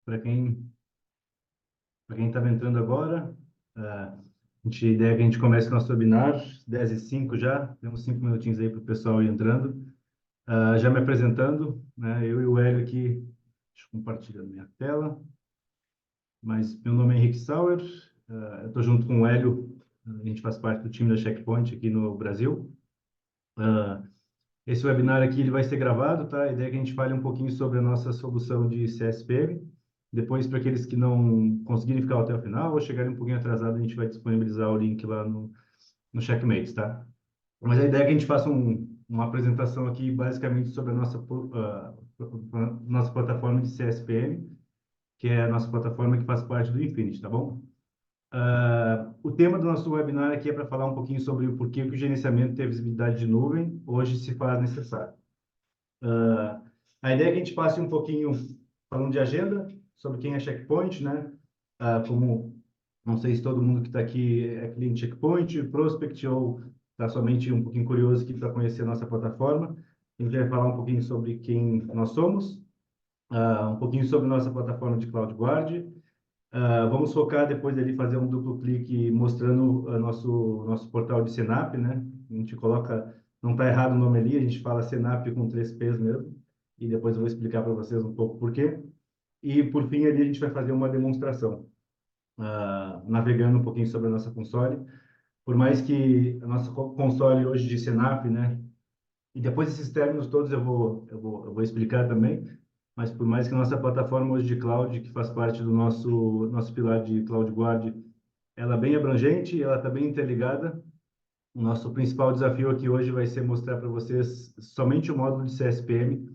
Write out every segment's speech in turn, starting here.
para quem estava entrando agora, a ideia é que a gente comece o nosso webinar, 10h05 já, temos 5 minutinhos aí para o pessoal ir entrando. Já me apresentando, né, eu e o Hélio aqui, deixa eu compartilhar minha tela, mas meu nome é Henrique Sauer, eu estou junto com o Hélio, a gente faz parte do time da Checkpoint aqui no Brasil. Esse webinar aqui ele vai ser gravado, tá? A ideia é que a gente fale um pouquinho sobre a nossa solução de CSPM. Depois, para aqueles que não conseguirem ficar até o final ou chegarem um pouquinho atrasado, a gente vai disponibilizar o link lá no Checkmates, tá? Mas a ideia é que a gente faça uma apresentação aqui, basicamente, sobre a nossa plataforma de CSPM, que é a nossa plataforma que faz parte do Infinity, tá bom? O tema do nosso webinar aqui é para falar um pouquinho sobre o porquê que o gerenciamento de visibilidade de nuvem hoje se faz necessário. A ideia é que a gente passe um pouquinho falando de agenda, sobre quem é Checkpoint, né? Como não sei se todo mundo que está aqui é cliente Checkpoint, Prospect ou está somente um pouquinho curioso aqui para conhecer a nossa plataforma. A gente vai falar um pouquinho sobre quem nós somos, um pouquinho sobre nossa plataforma de CloudGuard. Vamos focar depois dele fazer um duplo clique mostrando nosso portal de Senap, né? A gente coloca, não está errado o nome ali, a gente fala Senap com 3 P's mesmo, e depois eu vou explicar para vocês um pouco por quê. E por fim ali a gente vai fazer uma demonstração, navegando um pouquinho sobre a nossa console. Por mais que a nossa console hoje de Senap, né? E depois esses termos todos eu vou explicar também, mas por mais que a nossa plataforma hoje de cloud, que faz parte do nosso pilar de CloudGuard, ela é bem abrangente, ela está bem interligada. O nosso principal desafio aqui hoje vai ser mostrar para vocês somente o módulo de CSPM,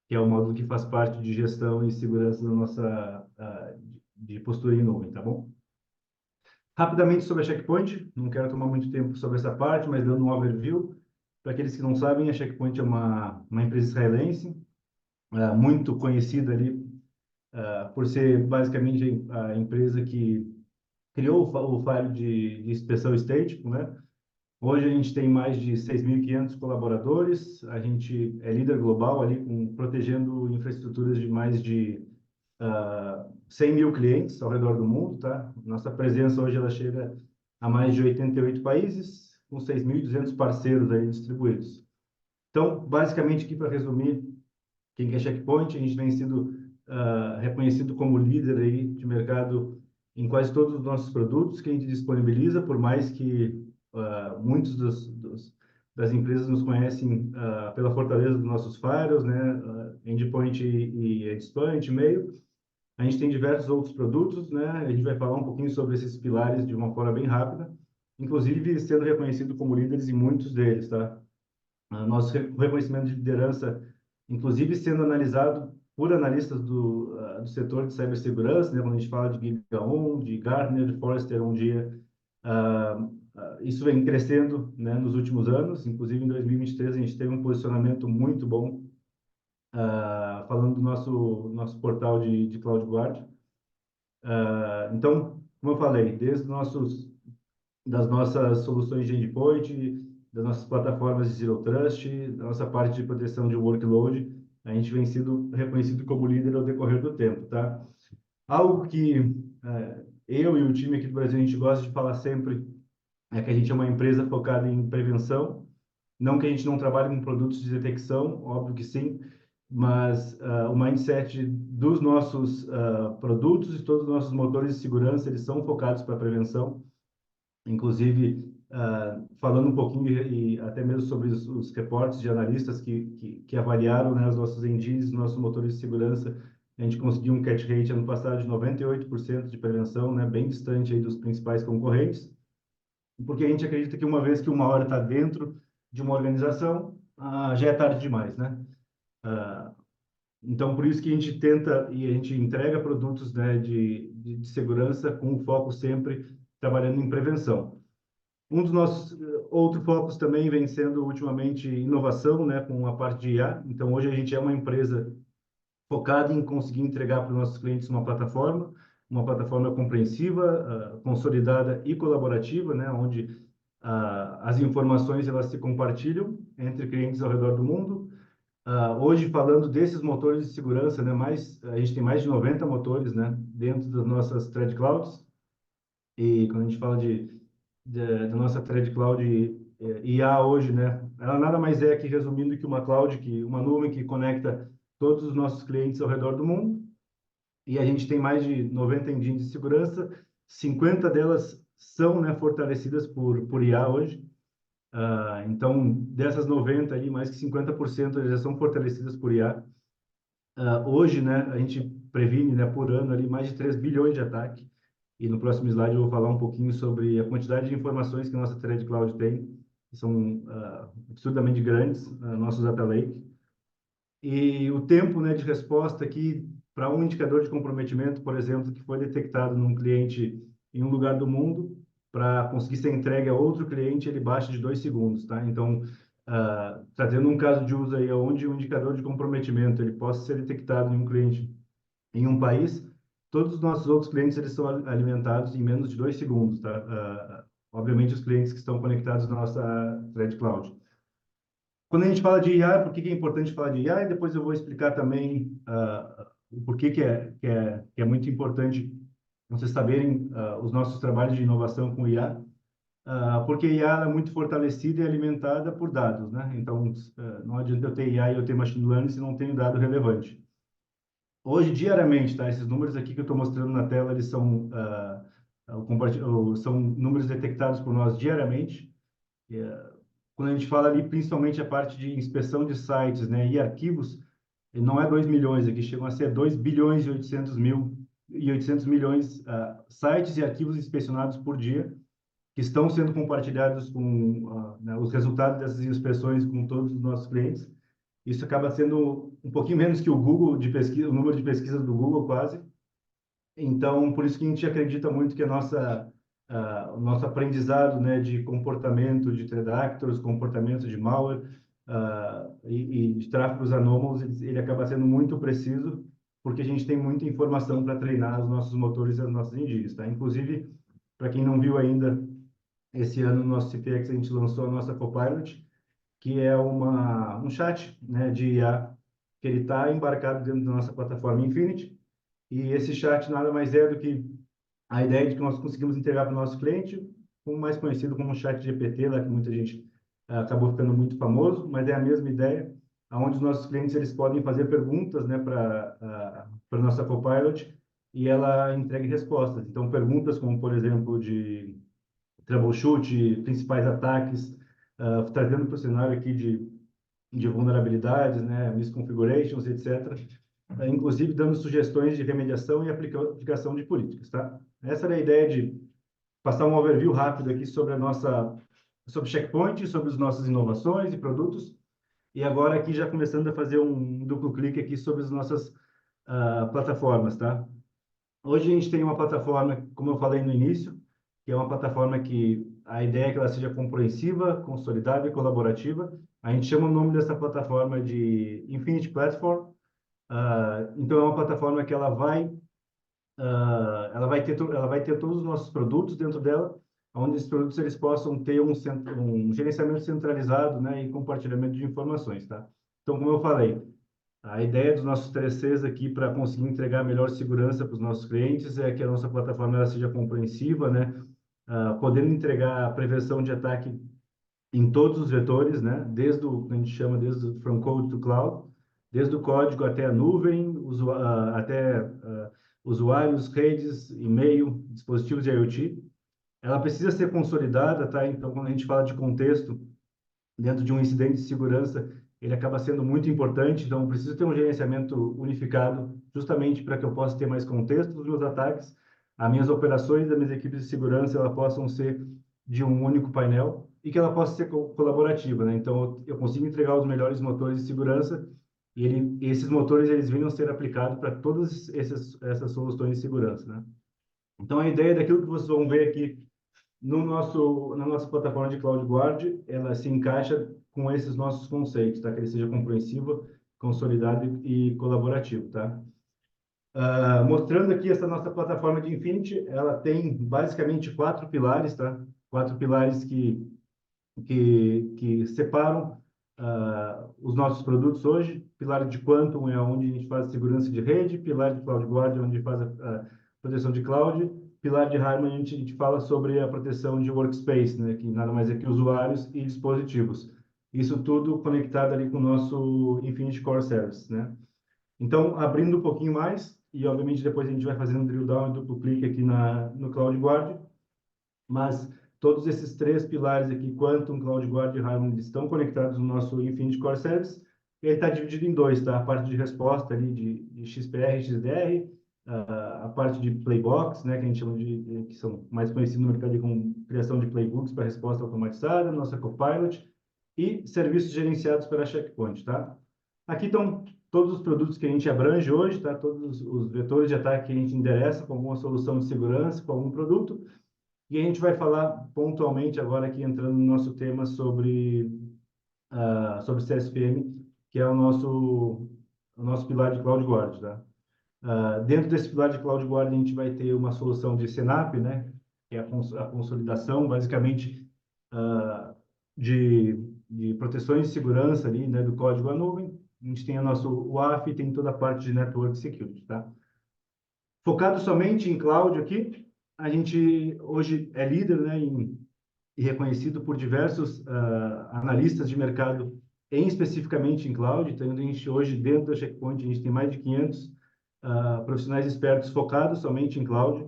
que é o módulo que faz parte de gestão e segurança da nossa de postura em nuvem, tá bom? Rapidamente sobre a Checkpoint, não quero tomar muito tempo sobre essa parte, mas dando um overview. Para aqueles que não sabem, a Checkpoint é uma empresa israelense, muito conhecida ali por ser basicamente a empresa que criou o File de inspeção estético, né? Hoje a gente tem mais de 6.500 colaboradores, a gente é líder global ali, protegendo infraestruturas de mais de 100 mil clientes ao redor do mundo, tá? Nossa presença hoje ela chega a mais de 88 países, com 6.200 parceiros aí distribuídos. Então, basicamente, aqui para resumir, quem que é Checkpoint, a gente vem sendo reconhecido como líder aí de mercado em quase todos os nossos produtos que a gente disponibiliza, por mais que muitos das empresas nos conhecem pela fortaleza dos nossos firewalls, né? Endpoint e Endpoint, e-mail. A gente tem diversos outros produtos, né? A gente vai falar um pouquinho sobre esses pilares de uma forma bem rápida, inclusive sendo reconhecido como líderes em muitos deles, tá? Nosso reconhecimento de liderança, inclusive sendo analisado por analistas do setor de cibersegurança, né? Quando a gente fala de GigaOm, de Gartner, de Forrester, um dia, isso vem crescendo, né, nos últimos anos. Inclusive, em 2023, a gente teve um posicionamento muito bom, falando do nosso portal de CloudGuard. Então, como eu falei, das nossas soluções de endpoint, das nossas plataformas de Zero Trust, da nossa parte de proteção de workload, a gente vem sido reconhecido como líder ao decorrer do tempo, tá? Algo que eu e o time aqui do Brasil a gente gosta de falar sempre é que a gente é uma empresa focada em prevenção, não que a gente não trabalhe com produtos de detecção, óbvio que sim, mas o mindset dos nossos produtos e todos os nossos motores de segurança, eles são focados para prevenção. Inclusive, falando um pouquinho e até mesmo sobre os reportes de analistas que avaliaram, né, os nossos engines, nossos motores de segurança, a gente conseguiu um catch rate ano passado de 98% de prevenção, né, bem distante aí dos principais concorrentes, porque a gente acredita que uma vez que uma hora está dentro de uma organização, já é tarde demais, né? Ah, então, por isso que a gente tenta e a gente entrega produtos, né, de segurança com foco sempre trabalhando em prevenção. Um dos nossos outros focos também vem sendo ultimamente inovação, né, com a parte de IA. Então, hoje a gente é uma empresa focada em conseguir entregar para os nossos clientes uma plataforma compreensiva, consolidada e colaborativa, né, onde as informações elas se compartilham entre clientes ao redor do mundo. Hoje, falando desses motores de segurança, né, a gente tem mais de 90 motores, né, dentro das nossas Thread Clouds. E quando a gente fala da nossa Thread Cloud IA hoje, né, ela nada mais é que, resumindo, que uma cloud, que uma nuvem que conecta todos os nossos clientes ao redor do mundo. E a gente tem mais de 90 engines de segurança, 50 delas são, né, fortalecidas por IA hoje. Então, dessas 90 ali, mais que 50% já são fortalecidas por IA. Hoje, né, a gente previne, né, por ano ali mais de 3 bilhões de ataque. E no próximo slide eu vou falar um pouquinho sobre a quantidade de informações que a nossa Thread Cloud tem, que são absurdamente grandes, nossos data lake. E o tempo, né, de resposta aqui para um indicador de comprometimento, por exemplo, que foi detectado num cliente em um lugar do mundo, para conseguir ser entregue a outro cliente, ele baixa de 2 segundos, tá? Então, trazendo um caso de uso aí, onde o indicador de comprometimento ele possa ser detectado em um cliente em um país, todos os nossos outros clientes eles são alimentados em menos de 2 segundos, tá? Obviamente, os clientes que estão conectados na nossa Thread Cloud. Quando a gente fala de IA, por que que é importante falar de IA? E depois eu vou explicar também o porquê que é muito importante vocês saberem os nossos trabalhos de inovação com IA, porque a IA é muito fortalecida e alimentada por dados, né? Então, não adianta eu ter IA e eu ter machine learning se não tenho dado relevante. Hoje, diariamente, tá? Esses números aqui que eu estou mostrando na tela, eles são, são números detectados por nós diariamente. Quando a gente fala ali, principalmente a parte de inspeção de sites, né, e arquivos, não é 2 milhões aqui, chegam a ser 2 bilhões e 800 mil e 800 milhões sites e arquivos inspecionados por dia, que estão sendo compartilhados com né, os resultados dessas inspeções com todos os nossos clientes. Isso acaba sendo um pouquinho menos que o Google de pesquisa, o número de pesquisas do Google quase. Então, por isso que a gente acredita muito que o nosso aprendizado, né, de comportamento de threat actors, comportamento de malware e de tráfegos anômalos, ele acaba sendo muito preciso, porque a gente tem muita informação para treinar os nossos motores e as nossas engines, tá? Inclusive, para quem não viu ainda, esse ano no nosso CPX a gente lançou a nossa Copilot, que é um chat, né, de IA, que ele está embarcado dentro da nossa plataforma Infinity, e esse chat nada mais é do que a ideia de que nós conseguimos entregar para o nosso cliente, como mais conhecido como chat GPT, lá que muita gente acabou ficando muito famoso, mas é a mesma ideia, onde os nossos clientes eles podem fazer perguntas, né, para nossa Copilot e ela entrega respostas. Então, perguntas como, por exemplo, de troubleshoot, principais ataques, trazendo para o cenário aqui de vulnerabilidades, né, misconfigurations, etc. Inclusive dando sugestões de remediação e aplicação de políticas, tá? Essa era a ideia de passar um overview rápido aqui sobre Checkpoint, sobre as nossas inovações e produtos, e agora aqui já começando a fazer um duplo clique aqui sobre as nossas plataformas, tá? Hoje a gente tem uma plataforma, como eu falei no início, que é uma plataforma que a ideia é que ela seja compreensiva, consolidada e colaborativa. A gente chama o nome dessa plataforma de Infinity Platform. Então, é uma plataforma que ela vai ter todos os nossos produtos dentro dela, onde esses produtos eles possam ter um gerenciamento centralizado, né, e compartilhamento de informações, tá? Então, como eu falei, a ideia dos nossos 3Cs aqui para conseguir entregar melhor segurança para os nossos clientes é que a nossa plataforma ela seja compreensiva, né, podendo entregar a prevenção de ataque em todos os vetores, né, desde o que a gente chama desde o from code to cloud, desde o código até a nuvem, até usuários, redes, e-mail, dispositivos de IoT. Ela precisa ser consolidada, tá? Então, quando a gente fala de contexto, dentro de um incidente de segurança, ele acaba sendo muito importante. Então, eu preciso ter um gerenciamento unificado, justamente para que eu possa ter mais contexto dos meus ataques, as minhas operações, as minhas equipes de segurança, elas possam ser de um único painel e que ela possa ser colaborativa, né? Então, eu consigo entregar os melhores motores de segurança e esses motores eles venham a ser aplicados para todas essas soluções de segurança, né? Então, a ideia daquilo que vocês vão ver aqui na nossa plataforma de CloudGuard, ela se encaixa com esses nossos conceitos, tá? Que ele seja compreensivo, consolidado e colaborativo, tá? Mostrando aqui essa nossa plataforma de Infinity, ela tem basicamente 4 pilares, tá? 4 pilares que separam os nossos produtos hoje. Pilar de Quantum é onde a gente faz segurança de rede, pilar de CloudGuard é onde faz a proteção de cloud, pilar de Harmony a gente fala sobre a proteção de workspace, né, que nada mais é que usuários e dispositivos. Isso tudo conectado ali com o nosso Infinity Core Service, né? Então, abrindo um pouquinho mais, e obviamente depois a gente vai fazendo drill down e duplo clique aqui no CloudGuard, mas todos esses três pilares aqui, Quantum, CloudGuard e Harmony, estão conectados no nosso Infinity Core Service, e ele está dividido em dois, tá? A parte de resposta ali de XPR e XDR, a parte de Playbox, né, que a gente chama que são mais conhecidos no mercado como criação de playbooks para resposta automatizada, nossa Copilot, e serviços gerenciados pela Checkpoint, tá? Aqui estão todos os produtos que a gente abrange hoje, tá? Todos os vetores de ataque que a gente endereça com alguma solução de segurança, com algum produto, e a gente vai falar pontualmente agora aqui entrando no nosso tema sobre CSPM, que é o nosso pilar de CloudGuard, tá? Dentro desse pilar de CloudGuard a gente vai ter uma solução de CNAPP, né? Que é a consolidação, basicamente, ah, de proteções de segurança ali, né? Do código à nuvem. A gente tem o nosso WAF e tem toda a parte de Network Security, tá? Focado somente em cloud aqui, a gente hoje é líder, né, e reconhecido por diversos analistas de mercado, especificamente em cloud. Então, a gente hoje, dentro da Checkpoint, a gente tem mais de 500 profissionais expertos focados somente em cloud.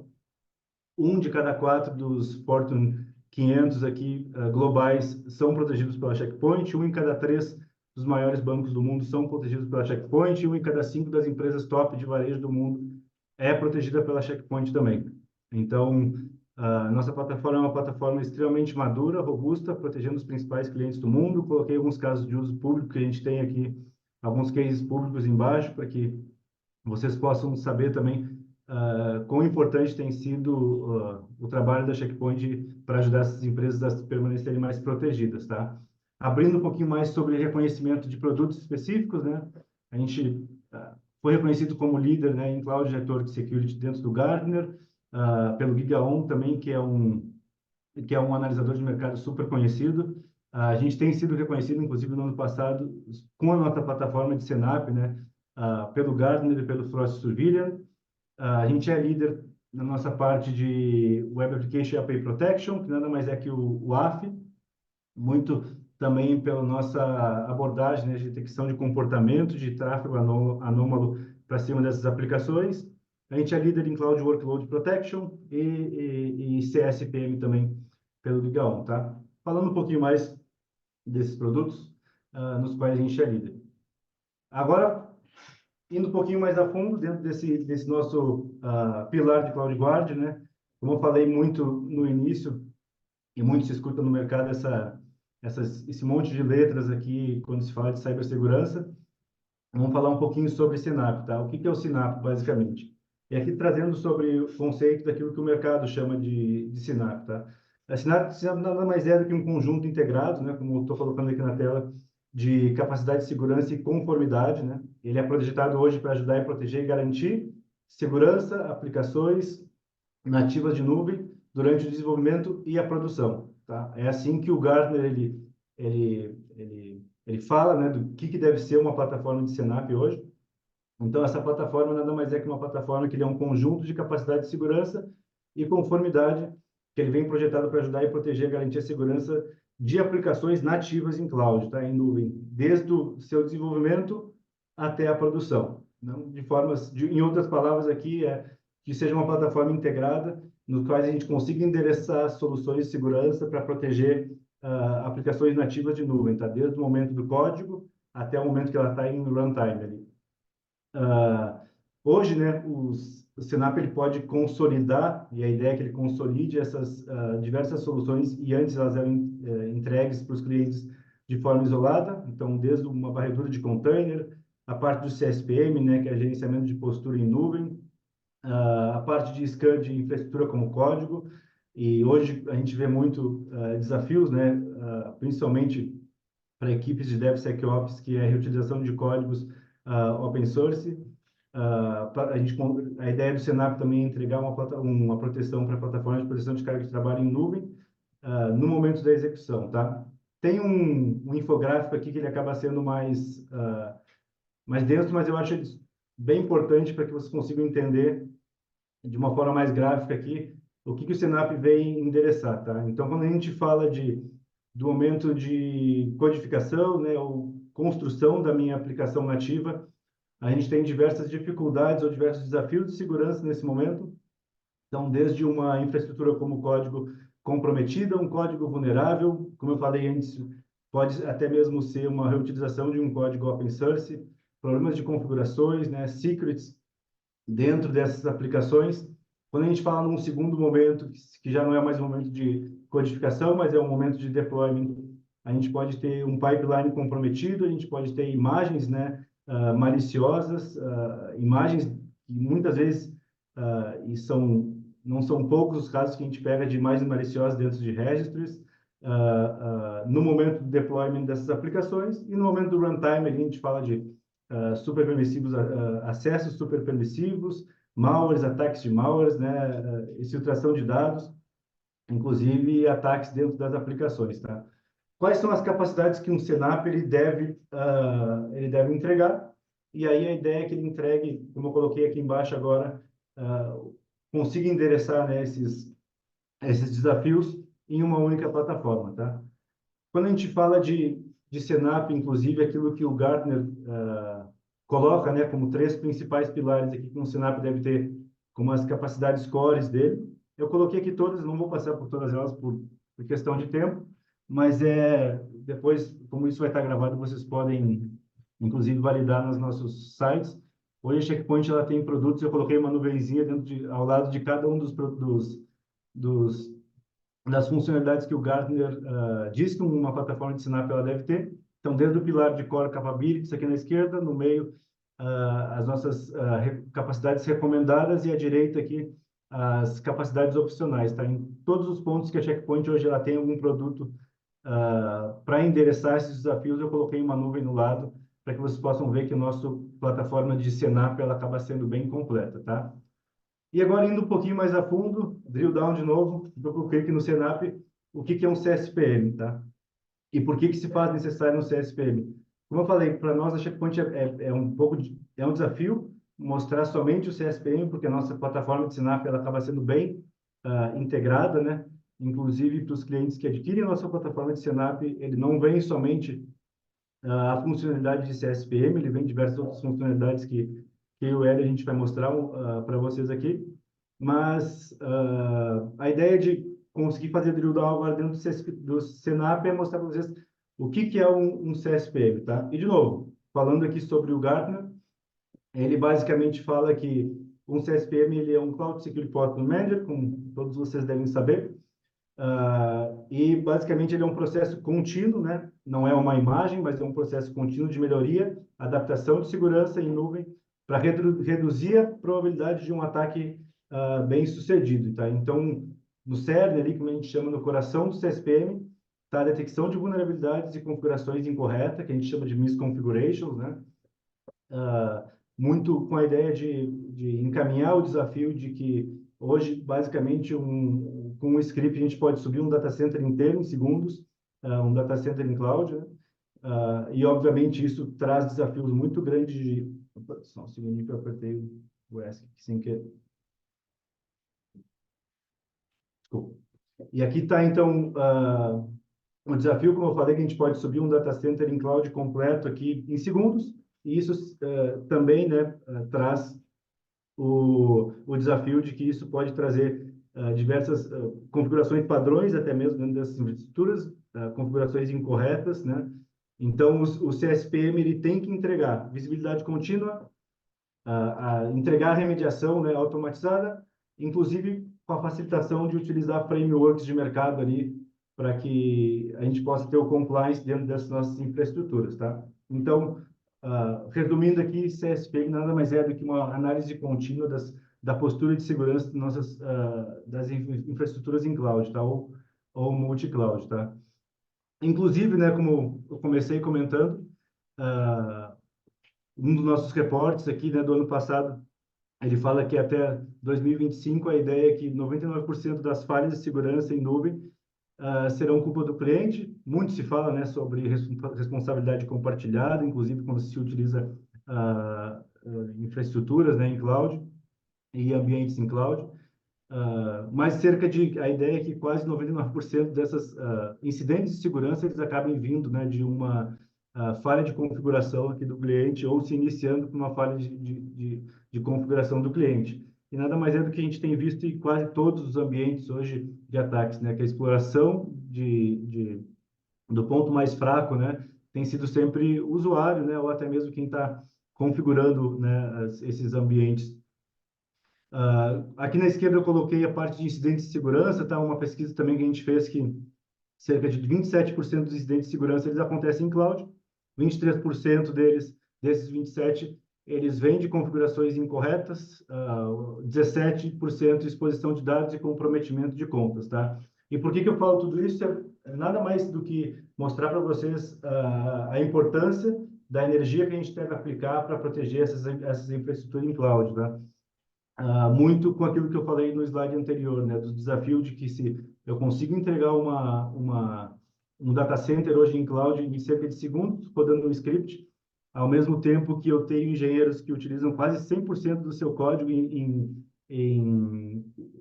Um de cada quatro dos Fortune 500 aqui globais são protegidos pela Checkpoint, um em cada três dos maiores bancos do mundo são protegidos pela Checkpoint, e um em cada cinco das empresas top de varejo do mundo é protegida pela Checkpoint também. Então, a nossa plataforma é uma plataforma extremamente madura, robusta, protegendo os principais clientes do mundo. Coloquei alguns casos de uso público que a gente tem aqui, alguns cases públicos embaixo, para que vocês possam saber também quão importante tem sido o trabalho da Checkpoint para ajudar essas empresas a permanecerem mais protegidas, tá? Abrindo um pouquinho mais sobre reconhecimento de produtos específicos, né? A gente foi reconhecido como líder, né, em Cloud Network Security dentro do Gartner, pelo GigaOn também, que é um analisador de mercado super conhecido. A gente tem sido reconhecido, inclusive no ano passado, com a nossa plataforma de CNAPP, né, pelo Gartner e pelo Frost Surveillance. A gente é líder na nossa parte de Web Application API Protection, que nada mais é que o WAF, muito também pela nossa abordagem, né, de detecção de comportamento de tráfego anômalo para cima dessas aplicações. A gente é líder em Cloud Workload Protection e CSPM também pelo GigaOn, tá? Falando um pouquinho mais desses produtos nos quais a gente é líder. Agora, indo um pouquinho mais a fundo dentro desse nosso pilar de CloudGuard, né? Como eu falei muito no início, e muito se escuta no mercado esse monte de letras aqui quando se fala de cibersegurança. Vamos falar um pouquinho sobre SINAP, tá? O que é o SINAP, basicamente? E aqui trazendo sobre o conceito daquilo que o mercado chama de SINAP, tá? A SINAP nada mais é do que um conjunto integrado, né? Como eu estou colocando aqui na tela, de capacidade de segurança e conformidade, né? Ele é projetado hoje para ajudar e proteger e garantir segurança, aplicações nativas de nuvem durante o desenvolvimento e a produção, tá? É assim que o Gartner ele fala, né, do que deve ser uma plataforma de CNAPP hoje. Então, essa plataforma nada mais é que uma plataforma que ele é um conjunto de capacidade de segurança e conformidade que ele vem projetado para ajudar e proteger e garantir a segurança de aplicações nativas em cloud, tá? Em nuvem, desde o seu desenvolvimento até a produção. Não? Em outras palavras aqui, que seja uma plataforma integrada, no qual a gente consiga endereçar soluções de segurança para proteger aplicações nativas de nuvem, tá? Desde o momento do código até o momento que ela está em runtime ali. Hoje, né, o Sinap ele pode consolidar, e a ideia é que ele consolide essas diversas soluções, e antes elas eram entregues para os clientes de forma isolada, então desde uma varredura de container, a parte do CSPM, né, que é gerenciamento de postura em nuvem, a parte de scan de infraestrutura como código, e hoje a gente vê muito desafios, né, principalmente para equipes de DevSecOps, que é a reutilização de códigos open source. A ideia do Senap também é entregar uma proteção para plataformas de proteção de carga de trabalho em nuvem no momento da execução, tá? tem um infográfico aqui que ele acaba sendo mais denso, mas eu acho ele bem importante para que vocês consigam entender de uma forma mais gráfica aqui o que o Senap vem endereçar, tá? Então, quando a gente fala do momento de codificação, né, ou construção da minha aplicação nativa, a gente tem diversas dificuldades ou diversos desafios de segurança nesse momento. Então, desde uma infraestrutura como código comprometida, um código vulnerável, como eu falei antes, pode até mesmo ser uma reutilização de um código open source, problemas de configurações, né, secrets dentro dessas aplicações. Quando a gente fala num segundo momento, que já não é mais um momento de codificação, mas é um momento de deployment, a gente pode ter um pipeline comprometido, a gente pode ter imagens, né, maliciosas, imagens que muitas vezes, não são poucos os casos que a gente pega de imagens maliciosas dentro de registries, no momento do deployment dessas aplicações, e no momento do runtime, a gente fala de super permissivos, acessos super permissivos, malwares, ataques de malwares, né, exfiltração de dados, inclusive ataques dentro das aplicações, tá? Quais são as capacidades que um Senap ele deve entregar? E aí a ideia é que ele entregue, como eu coloquei aqui embaixo agora, consiga endereçar, né, esses desafios em uma única plataforma, tá? Quando a gente fala de Senap, inclusive, aquilo que o Gartner coloca, né, como três principais pilares aqui que um Senap deve ter como as capacidades cores dele. Eu coloquei aqui todas, não vou passar por todas elas por questão de tempo, mas depois, como isso vai estar gravado, vocês podem, inclusive, validar nos nossos sites. Hoje a Checkpoint ela tem produtos, eu coloquei uma nuvenzinha ao lado de cada um dos das funcionalidades que o Gartner diz que uma plataforma de Synapse ela deve ter. Então, desde o pilar de Core Capabilities aqui na esquerda, no meio, as nossas capacidades recomendadas e à direita aqui, as capacidades opcionais, tá? Em todos os pontos que a Checkpoint hoje ela tem algum produto para endereçar esses desafios, eu coloquei uma nuvem no lado para que vocês possam ver que a nossa plataforma de Synapse ela acaba sendo bem completa, tá? E agora, indo um pouquinho mais a fundo, drill down de novo, duplo clique no Senap, o que é um CSPM, tá? E por que se faz necessário um CSPM? Como eu falei, para nós a Checkpoint é um desafio mostrar somente o CSPM, porque a nossa plataforma de Senap ela acaba sendo bem integrada, né? Inclusive para os clientes que adquirem a nossa plataforma de Senap, ele não vem somente a funcionalidade de CSPM, ele vem diversas outras funcionalidades que eu e a gente vai mostrar para vocês aqui, mas a ideia de conseguir fazer drill down agora dentro do Senap é mostrar para vocês o que é um CSPM, tá? E, de novo, falando aqui sobre o Gartner, ele basicamente fala que um CSPM ele é um Cloud Security Posture Manager, como todos vocês devem saber, e basicamente ele é um processo contínuo, né? Não é uma imagem, mas é um processo contínuo de melhoria, adaptação de segurança em nuvem para reduzir a probabilidade de um ataque bem sucedido, tá? Então, no cerne ali, como a gente chama no coração do CSPM, está a detecção de vulnerabilidades e configurações incorretas, que a gente chama de misconfigurations, né? Muito com a ideia de encaminhar o desafio de que hoje, basicamente, com um script, a gente pode subir um data center inteiro em segundos, um data center em cloud, né? E, obviamente, isso traz desafios muito grandes de... Opa, só um segundinho que eu apertei o ESC sem querer. Desculpa. E aqui está, então, o desafio, como eu falei, que a gente pode subir um data center em cloud completo aqui em segundos, e isso também, né, traz o desafio de que isso pode trazer diversas configurações padrões, até mesmo dentro dessas infraestruturas, configurações incorretas, né? Então, o CSPM ele tem que entregar visibilidade contínua, entregar a remediação, né, automatizada, inclusive com a facilitação de utilizar frameworks de mercado ali para que a gente possa ter o compliance dentro dessas nossas infraestruturas, tá? Então, resumindo aqui, CSP nada mais é do que uma análise contínua da postura de segurança das infraestruturas em cloud, tá? Ou multi-cloud, tá? Inclusive, né, como eu comecei comentando, um dos nossos reportes aqui, né, do ano passado, ele fala que até 2025 a ideia é que 99% das falhas de segurança em nuvem serão culpa do cliente. Muito se fala, né, sobre responsabilidade compartilhada, inclusive quando se utiliza infraestruturas, né, em cloud e ambientes em cloud. Mas a ideia é que quase 99% dessas incidentes de segurança eles acabem vindo, né, de uma falha de configuração aqui do cliente ou se iniciando com uma falha de configuração do cliente. E nada mais é do que a gente tem visto em quase todos os ambientes hoje de ataques, né, que a exploração do ponto mais fraco, né, tem sido sempre o usuário, né, ou até mesmo quem está configurando, né, esses ambientes. Aqui na esquerda eu coloquei a parte de incidentes de segurança, tá? Uma pesquisa também que a gente fez que cerca de 27% dos incidentes de segurança eles acontecem em cloud, 23% desses 27, eles vêm de configurações incorretas, 17% exposição de dados e comprometimento de contas, tá? E por que que eu falo tudo isso? É nada mais do que mostrar para vocês a importância da energia que a gente deve aplicar para proteger essas infraestruturas em cloud, tá? Muito com aquilo que eu falei no slide anterior, né, do desafio de que se eu consigo entregar um data center hoje em cloud em cerca de segundos, rodando um script, ao mesmo tempo que eu tenho engenheiros que utilizam quase 100% do seu código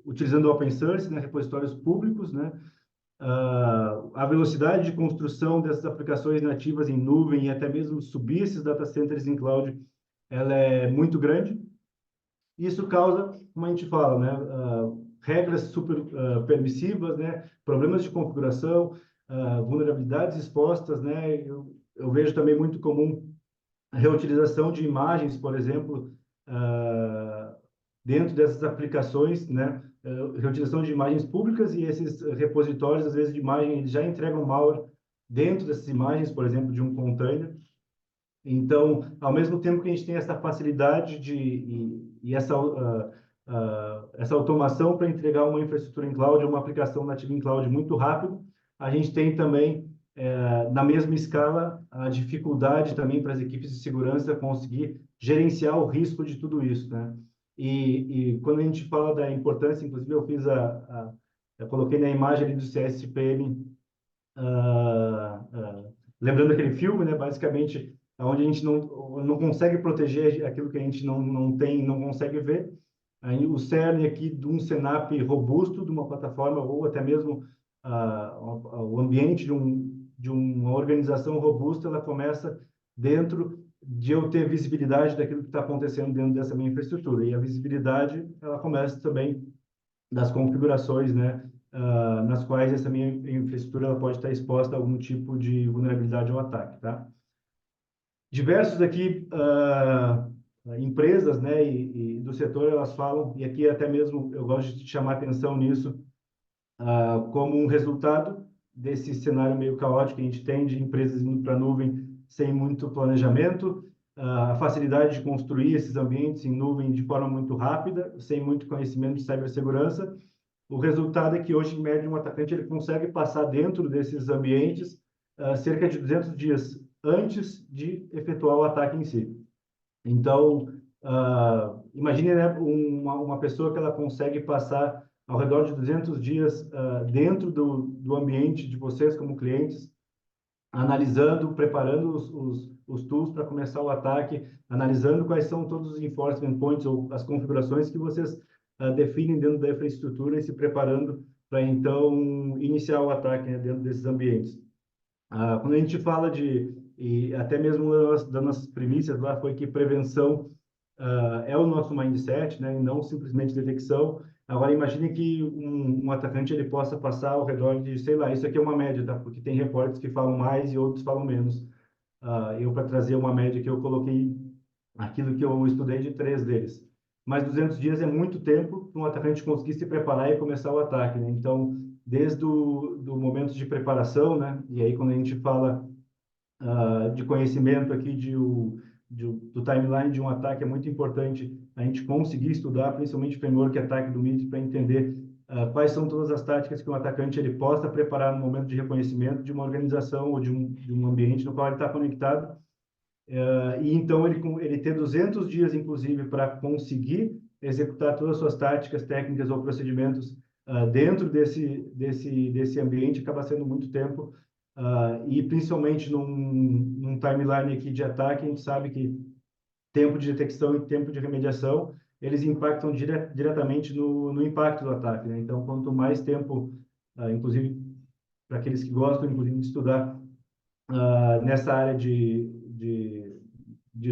utilizando open source, né, repositórios públicos, né, a velocidade de construção dessas aplicações nativas em nuvem e até mesmo subir esses data centers em cloud, ela é muito grande. Isso causa, como a gente fala, né, regras super permissivas, né, problemas de configuração, vulnerabilidades expostas, né. Eu vejo também muito comum a reutilização de imagens, por exemplo, dentro dessas aplicações, né, reutilização de imagens públicas e esses repositórios, às vezes, de imagem, eles já entregam malware dentro dessas imagens, por exemplo, de um container. Então, ao mesmo tempo que a gente tem essa facilidade e essa automação para entregar uma infraestrutura em cloud, uma aplicação nativa em cloud muito rápido, a gente tem também, na mesma escala, a dificuldade também para as equipes de segurança conseguir gerenciar o risco de tudo isso, né? E quando a gente fala da importância, inclusive eu coloquei na imagem ali do CSPM, lembrando aquele filme, né? Basicamente, onde a gente não consegue proteger aquilo que a gente não tem, não consegue ver. Aí, o cerne aqui de um Senap robusto, de uma plataforma, ou até mesmo o ambiente de uma organização robusta, ela começa dentro de eu ter visibilidade daquilo que está acontecendo dentro dessa minha infraestrutura. E a visibilidade, ela começa também das configurações, né, nas quais essa minha infraestrutura ela pode estar exposta a algum tipo de vulnerabilidade ou ataque, tá? Diversos aqui empresas, né, e do setor elas falam, e aqui até mesmo eu gosto de chamar atenção nisso, como um resultado desse cenário meio caótico que a gente tem de empresas indo para a nuvem sem muito planejamento, a facilidade de construir esses ambientes em nuvem de forma muito rápida, sem muito conhecimento de cibersegurança. O resultado é que hoje, em média, um atacante ele consegue passar dentro desses ambientes cerca de 200 dias antes de efetuar o ataque em si. Então, imagine, né, uma pessoa que ela consegue passar ao redor de 200 dias dentro do ambiente de vocês como clientes, analisando, preparando os tools para começar o ataque, analisando quais são todos os enforcement points ou as configurações que vocês definem dentro da infraestrutura e se preparando para, então, iniciar o ataque, né, dentro desses ambientes. Quando a gente fala e até mesmo das nossas primícias lá, foi que prevenção é o nosso mindset, né, e não simplesmente detecção. Agora, imagine que um atacante ele possa passar ao redor de, sei lá, isso aqui é uma média, tá? Porque tem reportes que falam mais e outros falam menos. Eu, para trazer uma média que eu coloquei aquilo que eu estudei de 3 deles. Mas 200 dias é muito tempo para um atacante conseguir se preparar e começar o ataque, né? Então, desde do momento de preparação, né? E aí, quando a gente fala de conhecimento aqui do timeline de um ataque, é muito importante a gente conseguir estudar, principalmente o framework ataque do MITRE, para entender quais são todas as táticas que um atacante ele possa preparar no momento de reconhecimento de uma organização ou de um ambiente no qual ele está conectado. E então ele ter 200 dias, inclusive, para conseguir executar todas as suas táticas, técnicas ou procedimentos dentro desse ambiente acaba sendo muito tempo, e principalmente num timeline aqui de ataque, a gente sabe que tempo de detecção e tempo de remediação, eles impactam diretamente no impacto do ataque, né? Então, quanto mais tempo, inclusive para aqueles que gostam, inclusive, de estudar nessa área de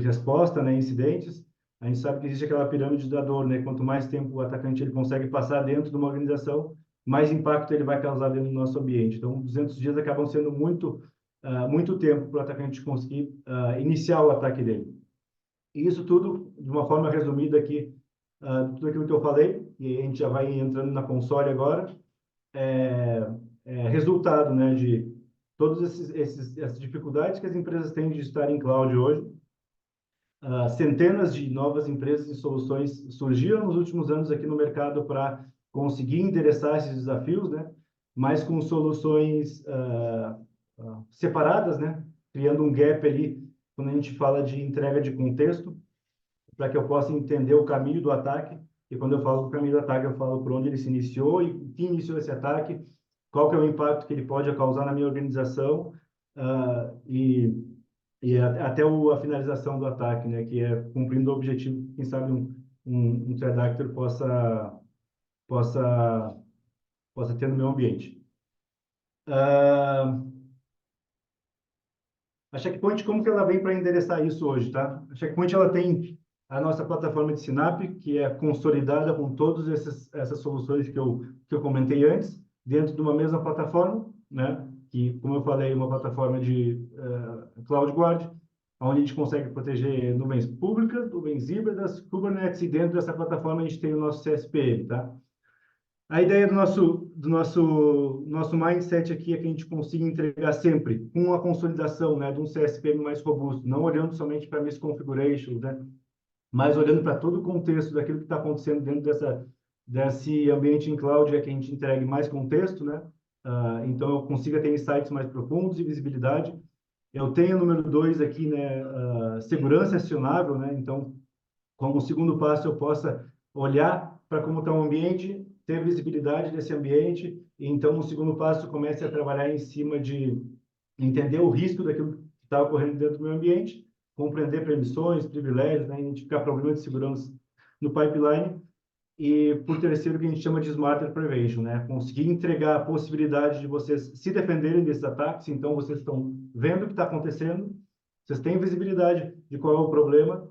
resposta, né, incidentes, a gente sabe que existe aquela pirâmide da dor, né? Quanto mais tempo o atacante ele consegue passar dentro de uma organização, mais impacto ele vai causar dentro do nosso ambiente. Então, 200 dias acabam sendo muito tempo para o atacante conseguir iniciar o ataque dele. E isso tudo, de uma forma resumida aqui, tudo aquilo que eu falei, e a gente já vai entrando na console agora, é, é resultado, né, de todas essas dificuldades que as empresas têm de estar em cloud hoje. Centenas de novas empresas e soluções surgiram nos últimos anos aqui no mercado para conseguir endereçar esses desafios, né, mas com soluções separadas, né, criando um gap ali quando a gente fala de entrega de contexto, para que eu possa entender o caminho do ataque. E quando eu falo do caminho do ataque, eu falo por onde ele se iniciou e quem iniciou esse ataque, qual que é o impacto que ele pode causar na minha organização, e até a finalização do ataque, né, que é cumprindo o objetivo, quem sabe um threat actor possa, possa ter no meu ambiente. A Checkpoint, como que ela vem para endereçar isso hoje, tá? A Checkpoint, ela tem a nossa plataforma de Synap, que é consolidada com todas essas soluções que eu comentei antes, dentro de uma mesma plataforma, né? Que, como eu falei, é uma plataforma de CloudGuard, onde a gente consegue proteger nuvens públicas, nuvens híbridas, Kubernetes, e dentro dessa plataforma a gente tem o nosso CSPM, tá? A ideia do nosso mindset aqui é que a gente consiga entregar sempre com a consolidação, né, de um CSPM mais robusto, não olhando somente para misconfigurations, né, mas olhando para todo o contexto daquilo que está acontecendo dentro desse ambiente em cloud, é que a gente entregue mais contexto, né? Então eu consiga ter insights mais profundos e visibilidade. Eu tenho o número 2 aqui, né, segurança acionável, né? Então, como segundo passo, eu possa olhar para como está o ambiente, ter visibilidade desse ambiente, e então, no segundo passo, comece a trabalhar em cima de entender o risco daquilo que está ocorrendo dentro do meu ambiente, compreender permissões, privilégios, né, identificar problemas de segurança no pipeline, e, por terceiro, o que a gente chama de Smarter Prevention, né? Conseguir entregar a possibilidade de vocês se defenderem desses ataques. Então, vocês estão vendo o que está acontecendo, vocês têm visibilidade de qual é o problema,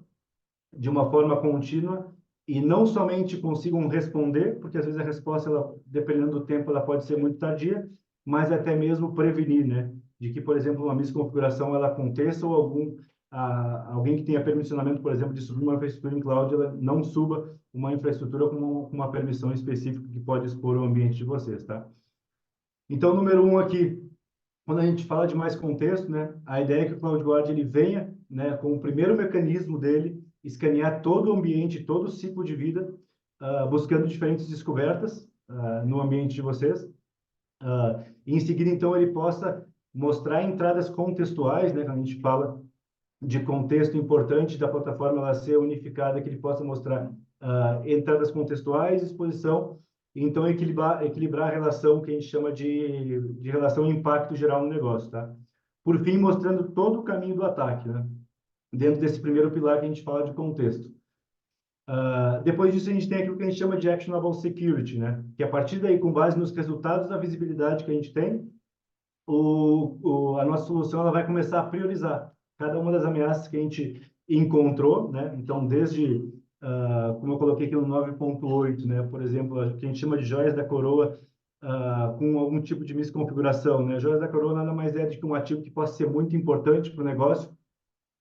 de uma forma contínua, e não somente consigam responder, porque às vezes a resposta, ela, dependendo do tempo, ela pode ser muito tardia, mas até mesmo prevenir, né? De que, por exemplo, uma misconfiguração ela aconteça, ou alguém que tenha permissionamento, por exemplo, de subir uma infraestrutura em cloud, ela não suba uma infraestrutura com uma permissão específica que pode expor o ambiente de vocês, tá? Então, número 1 aqui, quando a gente fala de mais contexto, né, a ideia é que o CloudGuard ele venha, né, com o primeiro mecanismo dele, escanear todo o ambiente, todo o ciclo de vida, buscando diferentes descobertas no ambiente de vocês. E em seguida, então, ele possa mostrar entradas contextuais, né, quando a gente fala de contexto importante da plataforma ela ser unificada, que ele possa mostrar entradas contextuais, exposição, e então equilibrar a relação que a gente chama de relação impacto geral no negócio, tá? Por fim, mostrando todo o caminho do ataque, né? Dentro desse primeiro pilar que a gente fala de contexto. Depois disso, a gente tem aquilo que a gente chama de Actionable Security, né? Que a partir daí, com base nos resultados da visibilidade que a gente tem, a nossa solução ela vai começar a priorizar cada uma das ameaças que a gente encontrou, né? Então, desde, como eu coloquei aqui no 9.8, né? Por exemplo, o que a gente chama de joias da coroa, com algum tipo de misconfiguração, né? Joias da coroa nada mais é do que um ativo que possa ser muito importante para o negócio.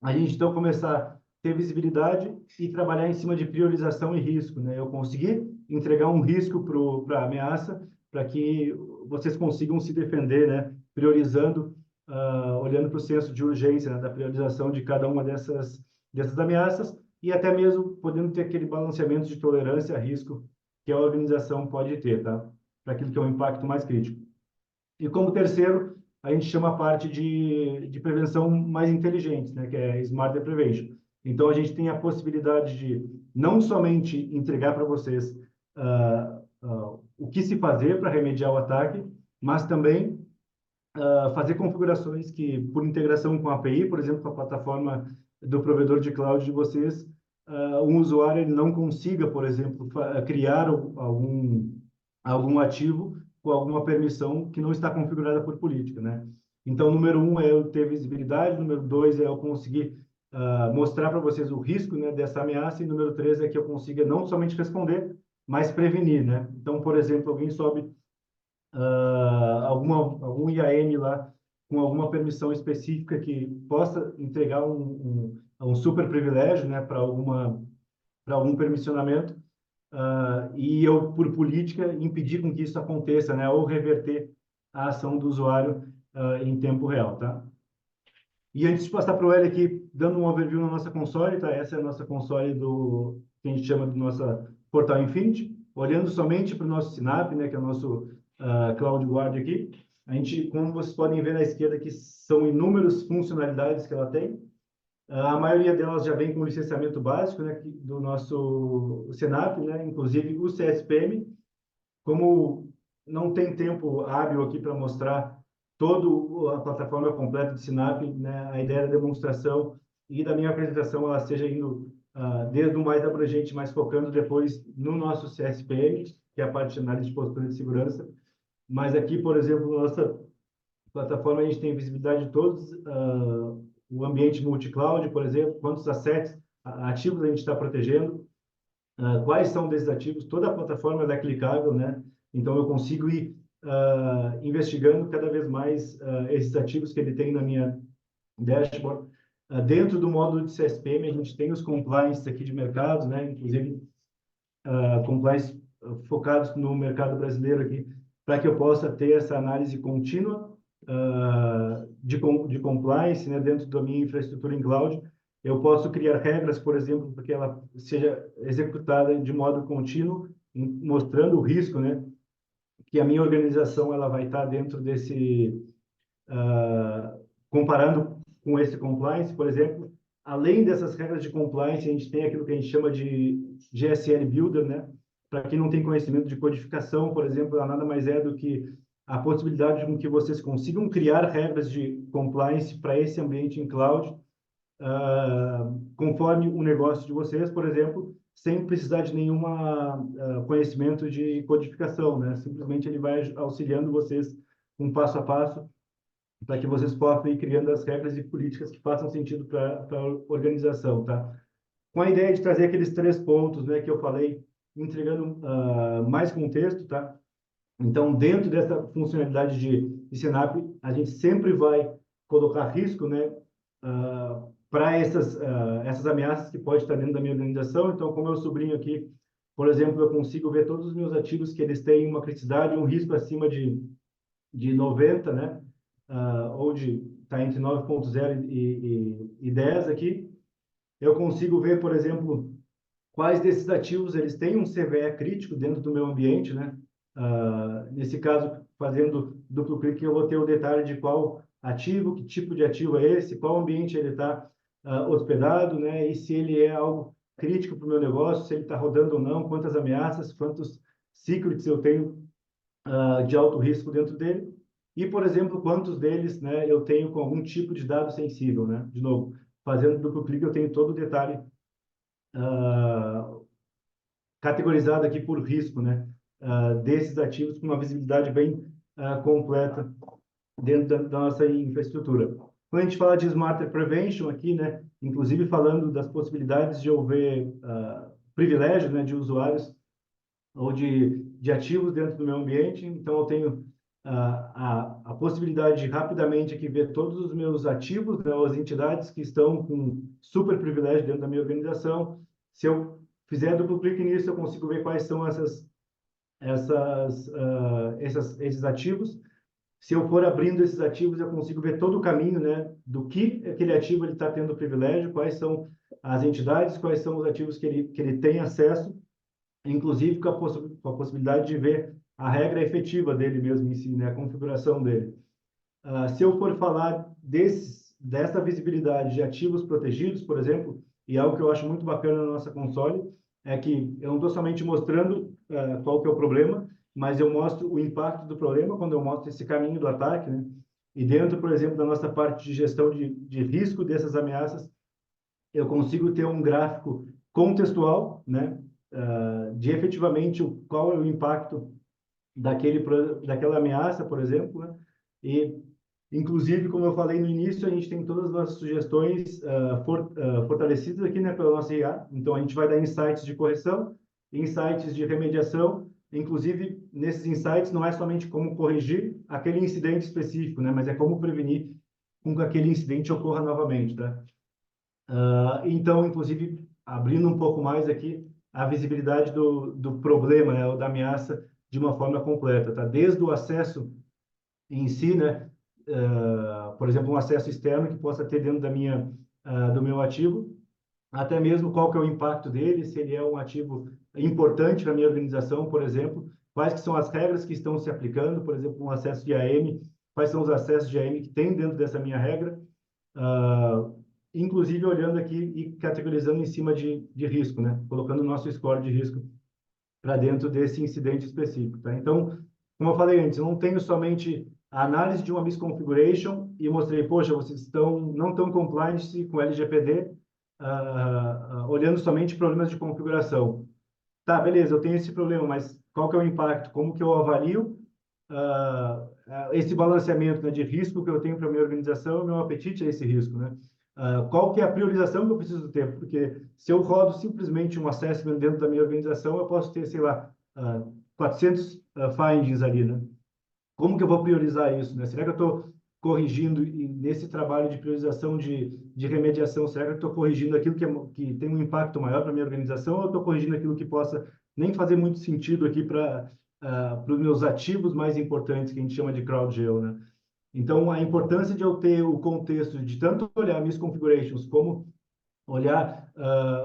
A gente, então, começar a ter visibilidade e trabalhar em cima de priorização e risco, né? Eu conseguir entregar um risco para a ameaça, para que vocês consigam se defender, né? Priorizando, olhando para o senso de urgência, né? Da priorização de cada uma dessas ameaças, e até mesmo podendo ter aquele balanceamento de tolerância a risco que a organização pode ter, tá? Para aquilo que é um impacto mais crítico. E como terceiro, a gente chama a parte de prevenção mais inteligente, né, que é Smarter Prevention. Então, a gente tem a possibilidade de não somente entregar para vocês que se fazer para remediar o ataque, mas também fazer configurações que, por integração com a API, por exemplo, com a plataforma do provedor de cloud de vocês, um usuário ele não consiga, por exemplo, criar algum ativo com alguma permissão que não está configurada por política, né? Então, número um é eu ter visibilidade, número dois é eu conseguir mostrar para vocês o risco, né, dessa ameaça, e número três é que eu consiga não somente responder, mas prevenir, né? Então, por exemplo, alguém sobe algum IAM lá com alguma permissão específica que possa entregar um super privilégio, né, para algum permissionamento, e eu, por política, impedir com que isso aconteça, né, ou reverter a ação do usuário em tempo real, tá? E antes de passar para o L aqui, dando um overview na nossa console, tá? Essa é a nossa console que a gente chama de nossa Portal Infinity. Olhando somente para o nosso Synapse, né, que é o nosso CloudGuard aqui, a gente, como vocês podem ver na esquerda aqui, são inúmeras funcionalidades que ela tem. A maioria delas já vem com licenciamento básico, né, do nosso Synapse, né, inclusive o CSPM. Como não tem tempo hábil aqui para mostrar toda a plataforma completa de Synapse, né, a ideia da demonstração e da minha apresentação ela seja indo desde o mais abrangente, mas focando depois no nosso CSPM, que é a parte de análise de postura de segurança. Mas aqui, por exemplo, nossa plataforma, a gente tem visibilidade de todos, o ambiente multi-cloud, por exemplo, quantos assets ativos a gente está protegendo, quais são desses ativos, toda a plataforma ela é clicável, né? Então eu consigo ir investigando cada vez mais esses ativos que ele tem na minha dashboard. Dentro do módulo de CSPM, a gente tem os compliance aqui de mercado, né? Inclusive compliance focados no mercado brasileiro aqui, para que eu possa ter essa análise contínua de compliance, né? Dentro da minha infraestrutura em cloud. Eu posso criar regras, por exemplo, para que ela seja executada de modo contínuo, mostrando o risco, né? Que a minha organização ela vai estar dentro desse, comparando com esse compliance, por exemplo, além dessas regras de compliance, a gente tem aquilo que a gente chama de GSL Builder, né? Para quem não tem conhecimento de codificação, por exemplo, ela nada mais é do que a possibilidade de com que vocês consigam criar regras de compliance para esse ambiente em cloud, conforme o negócio de vocês, por exemplo, sem precisar de nenhum conhecimento de codificação, né? Simplesmente ele vai auxiliando vocês um passo a passo para que vocês possam ir criando as regras e políticas que façam sentido para a organização, tá? Com a ideia de trazer aqueles três pontos, né, que eu falei, entregando mais contexto, tá? Então, dentro dessa funcionalidade de Synapse, a gente sempre vai colocar risco, né, para essas ameaças que pode estar dentro da minha organização. Então, como eu sublinho aqui, por exemplo, eu consigo ver todos os meus ativos que eles têm uma criticidade, um risco acima de 90, né, ou está entre 9.0 e 10 aqui. Eu consigo ver, por exemplo, quais desses ativos eles têm um CVE crítico dentro do meu ambiente, né? Nesse caso, fazendo duplo clique, eu vou ter o detalhe de qual ativo, que tipo de ativo é esse, qual ambiente ele está hospedado, né? E se ele é algo crítico para o meu negócio, se ele está rodando ou não, quantas ameaças, quantos secrets eu tenho de alto risco dentro dele. E, por exemplo, quantos deles, né, eu tenho com algum tipo de dado sensível, né? De novo, fazendo duplo clique, eu tenho todo o detalhe categorizado aqui por risco, né? Desses ativos com uma visibilidade bem completa dentro da nossa infraestrutura. Quando a gente fala de Smarter Prevention aqui, né? Inclusive falando das possibilidades de haver privilégios, né, de usuários ou de ativos dentro do meu ambiente, então eu tenho a possibilidade de rapidamente aqui ver todos os meus ativos, né, as entidades que estão com super privilégio dentro da minha organização. Se eu fizer duplo clique nisso, eu consigo ver quais são esses ativos. Se eu for abrindo esses ativos, eu consigo ver todo o caminho, né, do que aquele ativo ele está tendo privilégio, quais são as entidades, quais são os ativos que ele tem acesso, inclusive com a possibilidade de ver a regra efetiva dele mesmo em si, né, a configuração dele. Se eu for falar dessa visibilidade de ativos protegidos, por exemplo, e algo que eu acho muito bacana na nossa console, é que eu não estou somente mostrando qual que é o problema, mas eu mostro o impacto do problema quando eu mostro esse caminho do ataque, né? E dentro, por exemplo, da nossa parte de gestão de risco dessas ameaças, eu consigo ter um gráfico contextual, né? De efetivamente qual é o impacto daquela ameaça, por exemplo, né? E, inclusive, como eu falei no início, a gente tem todas as nossas sugestões fortalecidas aqui, né, pela nossa IA. Então, a gente vai dar insights de correção, insights de remediação. Inclusive, nesses insights, não é somente como corrigir aquele incidente específico, né, mas é como prevenir com que aquele incidente ocorra novamente, tá? Então, inclusive, abrindo um pouco mais aqui a visibilidade do problema, né, ou da ameaça de uma forma completa, tá? Desde o acesso em si, né, por exemplo, um acesso externo que possa ter dentro do meu ativo, até mesmo qual que é o impacto dele, se ele é um ativo importante para a minha organização, por exemplo, quais que são as regras que estão se aplicando, por exemplo, um acesso de AM, quais são os acessos de AM que tem dentro dessa minha regra, uh, inclusive olhando aqui e categorizando em cima de risco, né? Colocando o nosso score de risco para dentro desse incidente específico, tá? Então, como eu falei antes, eu não tenho somente a análise de uma misconfiguration e mostrei, poxa, vocês não estão compliant com LGPD, olhando somente problemas de configuração. Tá, beleza, eu tenho esse problema, mas qual que é o impacto? Como que eu avalio esse balanceamento, né, de risco que eu tenho para minha organização e meu apetite a esse risco, né? Qual que é a priorização que eu preciso ter? Porque se eu rodo simplesmente um assessment dentro da minha organização, eu posso ter, sei lá, 400 findings ali, né? Como que eu vou priorizar isso, né? Será que eu estou corrigindo e nesse trabalho de priorização de remediação, será que eu estou corrigindo aquilo que tem um impacto maior para minha organização ou eu estou corrigindo aquilo que possa nem fazer muito sentido aqui para os meus ativos mais importantes, que a gente chama de CrowdGel, né? Então, a importância de eu ter o contexto de tanto olhar minhas configurations como olhar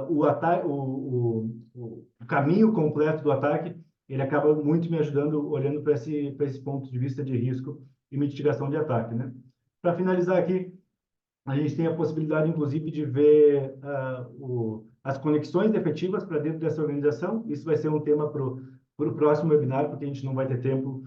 o ataque, o caminho completo do ataque, ele acaba muito me ajudando olhando para esse ponto de vista de risco e mitigação de ataque, né? Para finalizar aqui, a gente tem a possibilidade, inclusive, de ver as conexões efetivas para dentro dessa organização. Isso vai ser um tema para o próximo webinar, porque a gente não vai ter tempo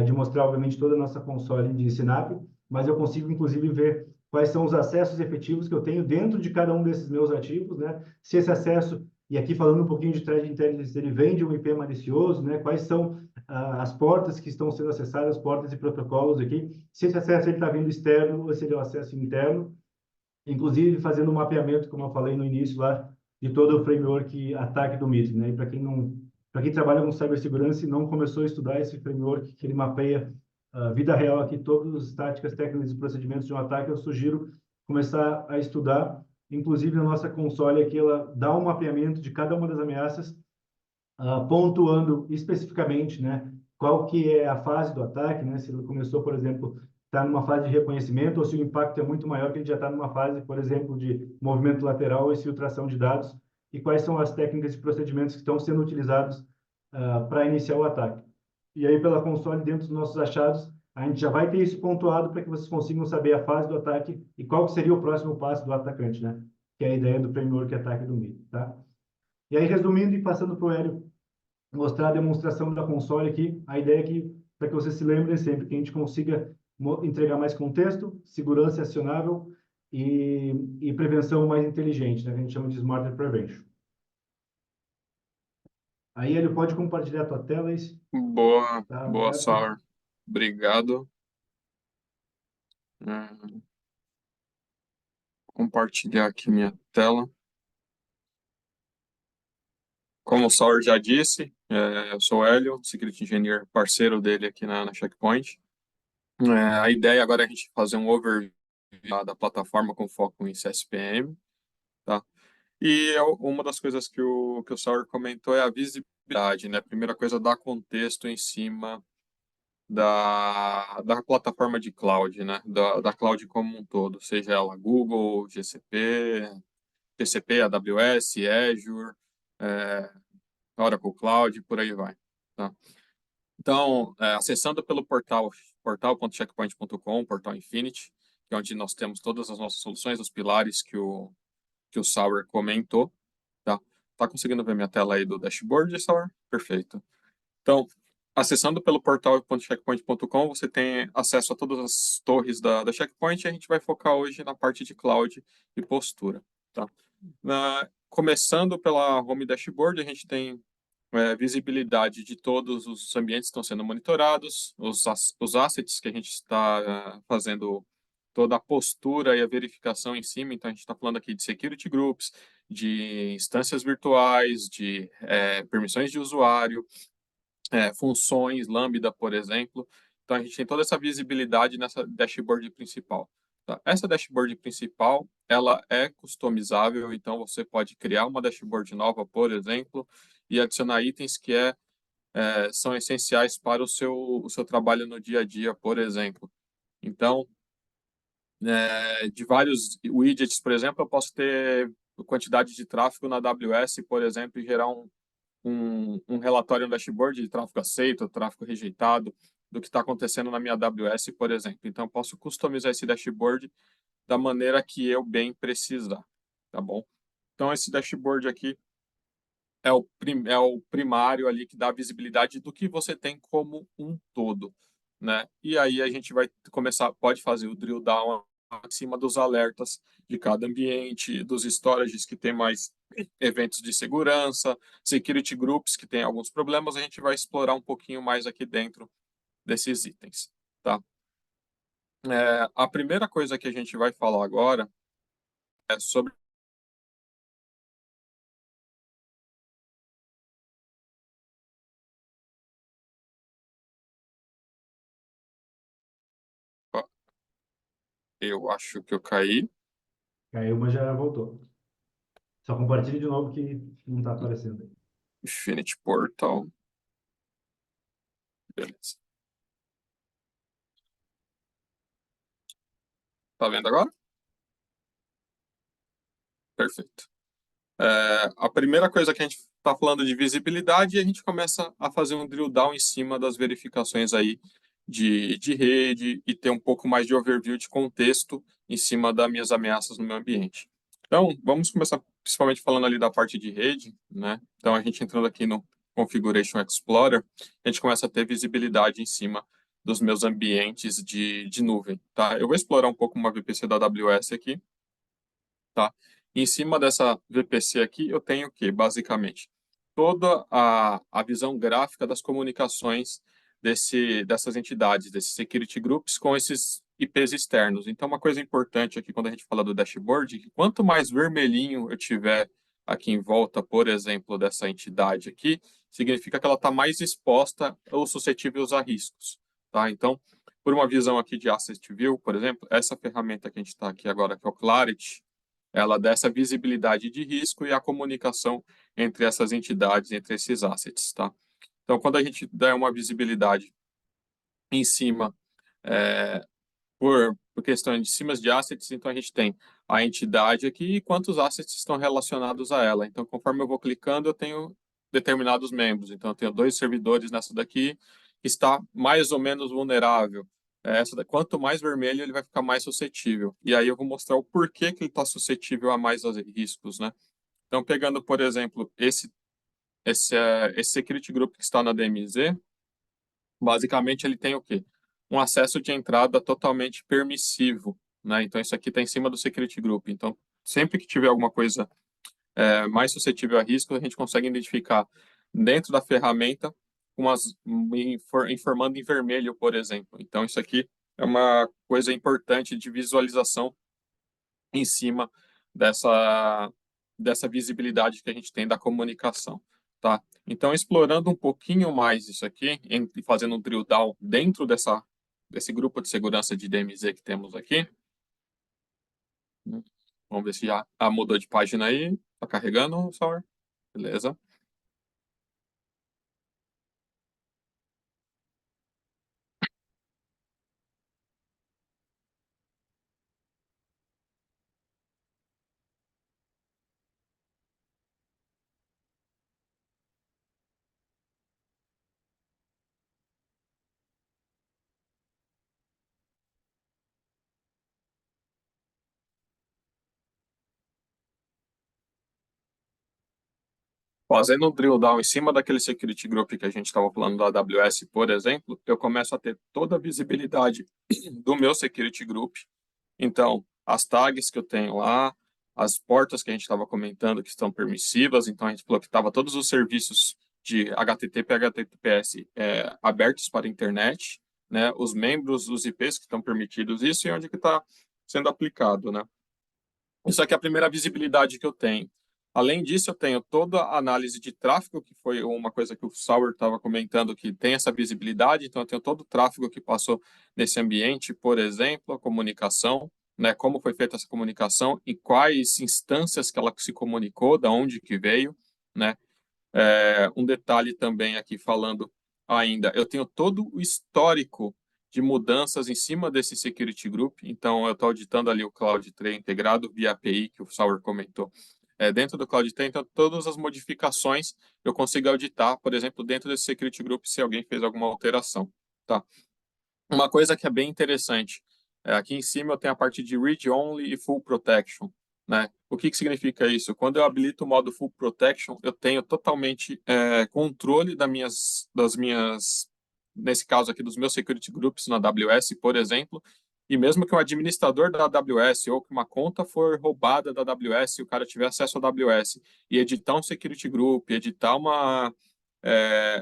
de mostrar, obviamente, toda a nossa console de Sinap, mas eu consigo, inclusive, ver quais são os acessos efetivos que eu tenho dentro de cada um desses meus ativos, né? Se esse acesso, e aqui falando um pouquinho de threat intelligence, ele vem de um IP malicioso, né? Quais são as portas que estão sendo acessadas, portas e protocolos aqui, se esse acesso está vindo externo ou se ele é um acesso interno, inclusive fazendo um mapeamento, como eu falei no início lá, de todo o framework ataque do MITRE, né? E para quem trabalha com cibersegurança e não começou a estudar esse framework que ele mapeia a vida real aqui, todas as táticas, técnicas e procedimentos de um ataque, eu sugiro começar a estudar. Inclusive, a nossa console aqui, ela dá um mapeamento de cada uma das ameaças, pontuando especificamente, né, qual que é a fase do ataque, né, se ele começou, por exemplo, está numa fase de reconhecimento, ou se o impacto é muito maior, que ele já está numa fase, por exemplo, de movimento lateral ou exfiltração de dados, e quais são as técnicas e procedimentos que estão sendo utilizados para iniciar o ataque. E aí, pela console, dentro dos nossos achados, a gente já vai ter isso pontuado para que vocês consigam saber a fase do ataque e qual que seria o próximo passo do atacante, né? Que é a ideia do framework ataque do MIT, tá? E aí, resumindo e passando para o Hélio mostrar a demonstração da console aqui. A ideia é que, para que vocês se lembrem sempre, que a gente consiga entregar mais contexto, segurança acionável e prevenção mais inteligente, né? Que a gente chama de Smarter Prevention. Aí ele pode compartilhar a tua tela, isso? Boa, Tá boa, aberto? Sauer. Obrigado. Hum, Compartilhar aqui minha tela. Como o Sauer já disse, eu sou o Hélio, Security Engineer, parceiro dele aqui na Checkpoint. A ideia agora é a gente fazer um overview da plataforma com foco em CSPM, tá? E uma das coisas que o Sauer comentou é a visibilidade, né? Primeira coisa, dar contexto em cima da plataforma de cloud, né? Da cloud como um todo, seja ela Google, GCP, AWS, Azure, Oracle Cloud, por aí vai, tá? Então, acessando pelo portal.checkpoint.com, portal Infinity, que é onde nós temos todas as nossas soluções, os pilares que o Sauer comentou, tá? Tá conseguindo ver minha tela aí do dashboard, Sauer? Perfeito. Então, acessando pelo portal.checkpoint.com, você tem acesso a todas as torres da Checkpoint e a gente vai focar hoje na parte de cloud e postura, tá? Começando pela Home Dashboard, a gente tem visibilidade de todos os ambientes que estão sendo monitorados, os assets que a gente está fazendo toda a postura e a verificação em cima. Então, a gente está falando aqui de security groups, de instâncias virtuais, de permissões de usuário, funções, Lambda, por exemplo. Então, a gente tem toda essa visibilidade nessa dashboard principal. Tá? Essa dashboard principal, ela é customizável, então você pode criar uma dashboard nova, por exemplo, e adicionar itens que são essenciais para o seu trabalho no dia a dia, por exemplo. Então, de vários widgets, por exemplo, eu posso ter quantidade de tráfego na AWS, por exemplo, e gerar um relatório no dashboard de tráfego aceito, tráfego rejeitado, do que está acontecendo na minha AWS, por exemplo. Então, eu posso customizar esse dashboard da maneira que eu bem precisar, tá bom? Então, esse dashboard aqui é o primário ali que dá visibilidade do que você tem como um todo, né? E aí a gente vai começar, pode fazer o drill down acima dos alertas de cada ambiente, dos storages que tem mais eventos de segurança, security groups que tem alguns problemas, a gente vai explorar um pouquinho mais aqui dentro desses itens, tá? A primeira coisa que a gente vai falar agora é sobre. Eu acho que eu caí. Caiu, mas já voltou. Só compartilhe de novo que não está aparecendo aí. Infinity Portal. Beleza. Tá vendo agora? Perfeito. A primeira coisa que a gente está falando de visibilidade, a gente começa a fazer um drill down em cima das verificações aí de rede e ter um pouco mais de overview de contexto em cima das minhas ameaças no meu ambiente. Então, vamos começar principalmente falando ali da parte de rede, né? Então, a gente entrando aqui no Configuration Explorer, a gente começa a ter visibilidade em cima dos meus ambientes de nuvem, tá? Eu vou explorar um pouco uma VPC da AWS aqui, tá? Em cima dessa VPC aqui, eu tenho o quê? Basicamente, toda a visão gráfica das comunicações dessas entidades, desses security groups, com esses IPs externos. Então, uma coisa importante aqui, quando a gente fala do dashboard, é que quanto mais vermelhinho eu tiver aqui em volta, por exemplo, dessa entidade aqui, significa que ela está mais exposta ou suscetível a riscos, tá? Então, por uma visão aqui de Asset View, por exemplo, essa ferramenta que a gente está aqui agora, que é o Clarity, ela dá essa visibilidade de risco e a comunicação entre essas entidades, entre esses assets, tá? Então, quando a gente dá uma visibilidade em cima, por questão de cima de assets, então a gente tem a entidade aqui e quantos assets estão relacionados a ela. Então, conforme eu vou clicando, eu tenho determinados membros. Então, eu tenho 2 servidores nessa daqui, que está mais ou menos vulnerável. Quanto mais vermelho, ele vai ficar mais suscetível. E aí eu vou mostrar o porquê que ele está suscetível a mais riscos, né? Então, pegando, por exemplo, esse security group que está na DMZ, basicamente ele tem o quê? Um acesso de entrada totalmente permissivo, né? Então, isso aqui está em cima do security group. Então, sempre que tiver alguma coisa mais suscetível a risco, a gente consegue identificar dentro da ferramenta, informando em vermelho, por exemplo. Então, isso aqui é uma coisa importante de visualização em cima dessa visibilidade que a gente tem da comunicação, tá? Então, explorando um pouquinho mais isso aqui, fazendo um drill down dentro desse grupo de segurança de DMZ que temos aqui, né? Vamos ver se já mudou de página aí. Tá carregando, Sauer? Beleza. Fazendo um drill down em cima daquele security group que a gente estava falando da AWS, por exemplo, eu começo a ter toda a visibilidade do meu security group. Então, as tags que eu tenho lá, as portas que a gente estava comentando que estão permissivas, então a gente falou que estava todos os serviços de HTTP e HTTPS abertos para a internet, né? Os membros, os IPs que estão permitidos, isso e onde que está sendo aplicado, né? Isso aqui é a primeira visibilidade que eu tenho. Além disso, eu tenho toda a análise de tráfego, que foi uma coisa que o Sauer estava comentando, que tem essa visibilidade. Então, eu tenho todo o tráfego que passou nesse ambiente, por exemplo, a comunicação, né? Como foi feita essa comunicação e quais instâncias que ela se comunicou, da onde que veio, né? Um detalhe também aqui falando ainda, eu tenho todo o histórico de mudanças em cima desse security group, então eu estou auditando ali o Cloud Tray integrado via API, que o Sauer comentou. Dentro do Cloud Tray, então todas as modificações eu consigo auditar, por exemplo, dentro desse security group, se alguém fez alguma alteração, tá? Uma coisa que é bem interessante, aqui em cima eu tenho a parte de Read Only e Full Protection, né? O que significa isso? Quando eu habilito o modo Full Protection, eu tenho totalmente controle das minhas, nesse caso aqui, dos meus security groups na AWS, por exemplo, e mesmo que um administrador da AWS ou que uma conta for roubada da AWS e o cara tiver acesso à AWS e editar um security group, editar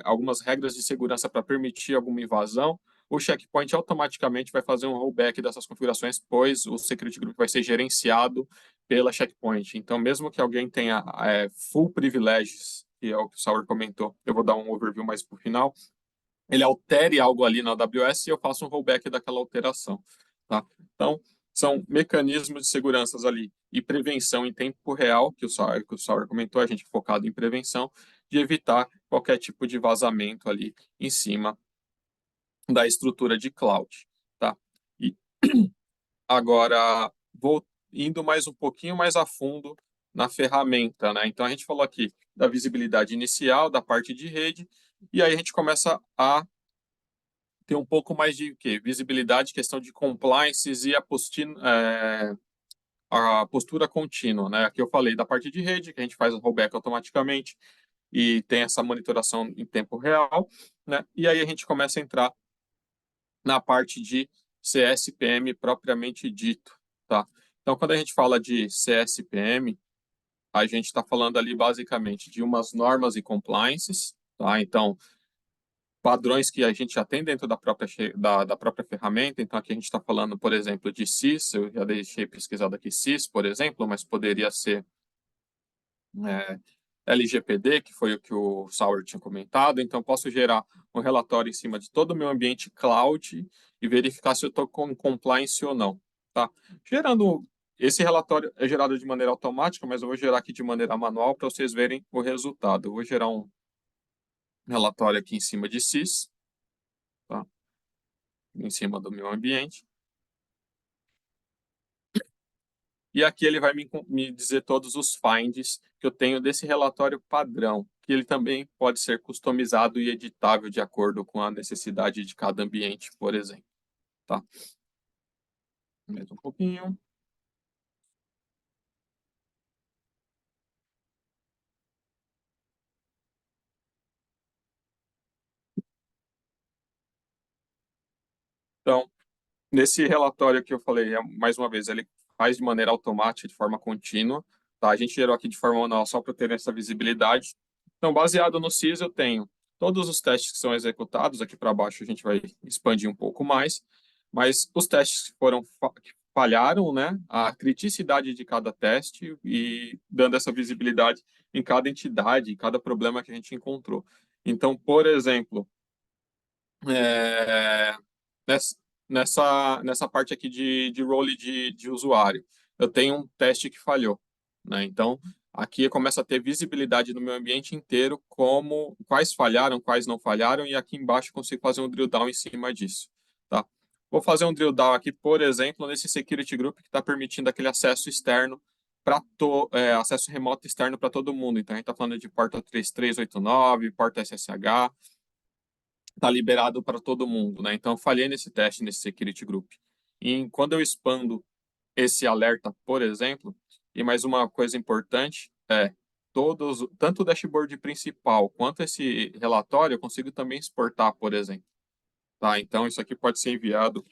algumas regras de segurança para permitir alguma invasão, o checkpoint automaticamente vai fazer um rollback dessas configurações, pois o security group vai ser gerenciado pela checkpoint. Então, mesmo que alguém tenha full privileges, que é o que o Sauer comentou, eu vou dar um overview mais para o final, ele altere algo ali na AWS e eu faço um rollback daquela alteração. Tá? Então, são mecanismos de segurança ali e prevenção em tempo real, que o Sauer comentou, a gente focado em prevenção, de evitar qualquer tipo de vazamento ali em cima da estrutura de cloud, tá? E agora vou indo mais um pouquinho mais a fundo na ferramenta, né? Então a gente falou aqui da visibilidade inicial, da parte de rede, e aí a gente começa a ter um pouco mais de quê? Visibilidade, questão de compliances e a postura contínua, né? Aqui eu falei da parte de rede, que a gente faz o rollback automaticamente e tem essa monitoração em tempo real, né? E aí a gente começa a entrar na parte de CSPM propriamente dito, tá? Então, quando a gente fala de CSPM, a gente está falando ali basicamente de umas normas e compliances, tá? Então, padrões que a gente já tem dentro da própria ferramenta. Então, aqui a gente está falando, por exemplo, de CIS, eu já deixei pesquisado aqui CIS, por exemplo, mas poderia ser LGPD, que foi o que o Sauer tinha comentado. Então, posso gerar um relatório em cima de todo o meu ambiente cloud e verificar se eu estou com compliance ou não. Tá? Gerando esse relatório é gerado de maneira automática, mas eu vou gerar aqui de maneira manual para vocês verem o resultado. Eu vou gerar um relatório aqui em cima de CIS, tá? Em cima do meu ambiente. E aqui ele vai me dizer todos os finds que eu tenho desse relatório padrão, que ele também pode ser customizado e editável de acordo com a necessidade de cada ambiente, por exemplo. Tá? Mais um pouquinho. Então, nesse relatório que eu falei, mais uma vez, ele faz de maneira automática, de forma contínua. Tá? A gente gerou aqui de forma manual só para ter essa visibilidade. Então, baseado no CIS, eu tenho todos os testes que são executados. Aqui para baixo a gente vai expandir um pouco mais. Mas os testes que falharam, né? A criticidade de cada teste e dando essa visibilidade em cada entidade, em cada problema que a gente encontrou. Então, por exemplo, é, nessa, nessa parte aqui de role de usuário. Eu tenho um teste que falhou, né? Então, aqui eu começo a ter visibilidade no meu ambiente inteiro, como quais falharam, quais não falharam, e aqui embaixo eu consigo fazer um drill down em cima disso, tá? Vou fazer um drill down aqui, por exemplo, nesse security group que está permitindo aquele acesso externo acesso remoto externo para todo mundo. Então, a gente está falando de porta 3389, porta SSH, está liberado para todo mundo, né? Então, eu falhei nesse teste, nesse security group. E quando eu expando esse alerta, por exemplo, e mais uma coisa importante tanto o dashboard principal quanto esse relatório, eu consigo também exportar, por exemplo. Tá? Então, isso aqui pode ser enviado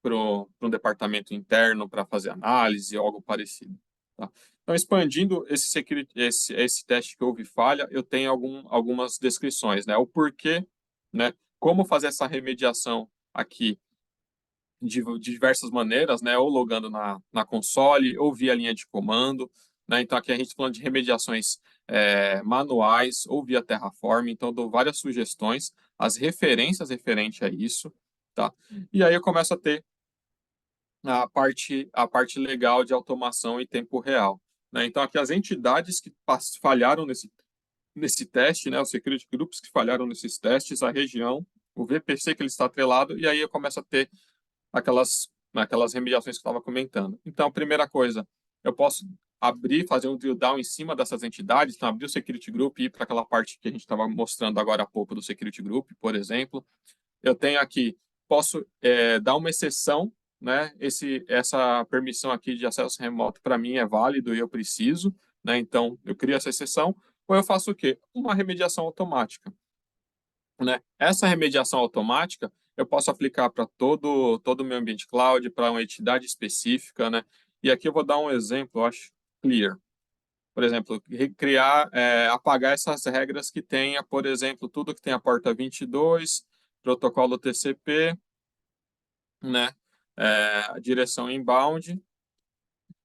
para um departamento interno para fazer análise ou algo parecido. Tá? Então, expandindo esse teste que houve falha, eu tenho algumas descrições, né? O porquê, né? Como fazer essa remediação aqui de diversas maneiras, né? Ou logando na console, ou via linha de comando, né? Então, aqui a gente está falando de remediações manuais ou via Terraform. Então, eu dou várias sugestões, as referências referente a isso, tá? E aí eu começo a ter a parte legal de automação em tempo real, né? Então, aqui as entidades que falharam nesse teste, né? Os security groups que falharam nesses testes, a região, o VPC que ele está atrelado, e aí eu começo a ter aquelas remediações que eu estava comentando. Então, a primeira coisa, eu posso fazer um drill down em cima dessas entidades, então abrir o security group e ir para aquela parte que a gente estava mostrando agora há pouco do security group, por exemplo. Eu tenho aqui, posso dar uma exceção, né? Essa permissão aqui de acesso remoto para mim é válido e eu preciso, né? Então, eu crio essa exceção, ou eu faço o quê? Uma remediação automática, né? Essa remediação automática eu posso aplicar para todo o meu ambiente cloud, para uma entidade específica, né? E aqui eu vou dar um exemplo, eu acho clear. Por exemplo, recriar, apagar essas regras que tenha, por exemplo, tudo que tem a porta 22, protocolo TCP, né? A direção inbound.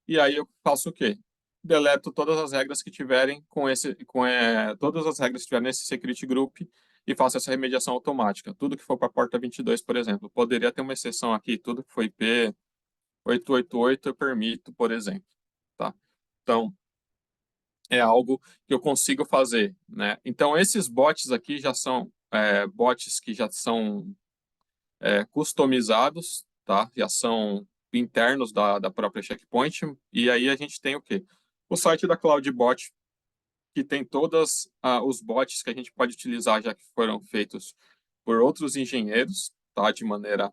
E aí eu faço o quê? Deleto todas as regras que tiverem todas as regras que tiverem nesse security group e faço essa remediação automática. Tudo que for para a porta 22, por exemplo, poderia ter uma exceção aqui, tudo que foi IP 888 eu permito, por exemplo, tá? Então, é algo que eu consigo fazer, né? Então, esses bots aqui já são bots que já são customizados, tá? Já são internos da própria Checkpoint. E aí a gente tem o quê? O site da CloudBot, que tem todos os bots que a gente pode utilizar, já que foram feitos por outros engenheiros, tá? De maneira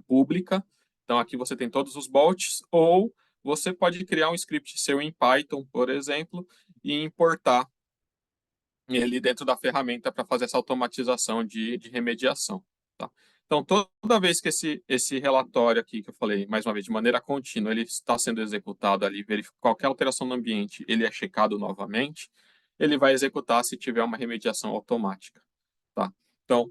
pública. Então, aqui você tem todos os bots, ou você pode criar um script seu em Python, por exemplo, e importar ele dentro da ferramenta para fazer essa automatização de remediação. Tá? Então, toda vez que esse relatório aqui, que eu falei, mais uma vez, de maneira contínua, ele está sendo executado ali, qualquer alteração no ambiente, ele é checado novamente, ele vai executar se tiver uma remediação automática. Tá? Então,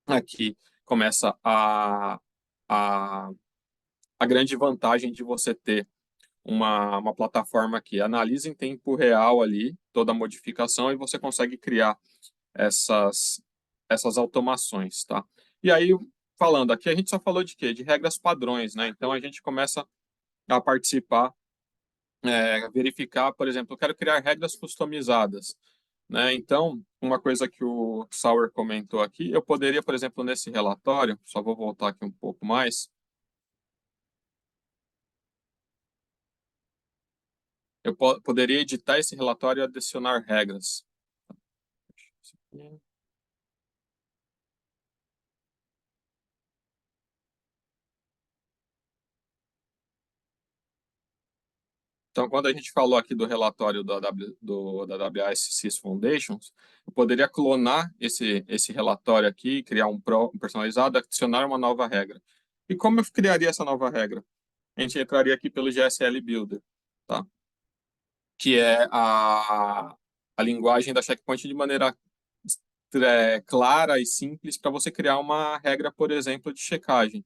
aqui começa a, a grande vantagem de você ter uma plataforma que analisa em tempo real ali toda a modificação e você consegue criar essas automações, tá? E aí, falando aqui, a gente só falou de quê? De regras padrões, né? Então, a gente começa a participar, verificar, por exemplo, eu quero criar regras customizadas, né? Então, uma coisa que o Sauer comentou aqui, eu poderia, por exemplo, nesse relatório, só vou voltar aqui um pouco mais, eu poderia editar esse relatório e adicionar regras. Então, quando a gente falou aqui do relatório da AWS Sys Foundations, eu poderia clonar esse relatório aqui, criar um personalizado, adicionar uma nova regra. E como eu criaria essa nova regra? A gente entraria aqui pelo GSL Builder, tá? Que é a linguagem da Checkpoint de maneira clara e simples para você criar uma regra, por exemplo, de checagem.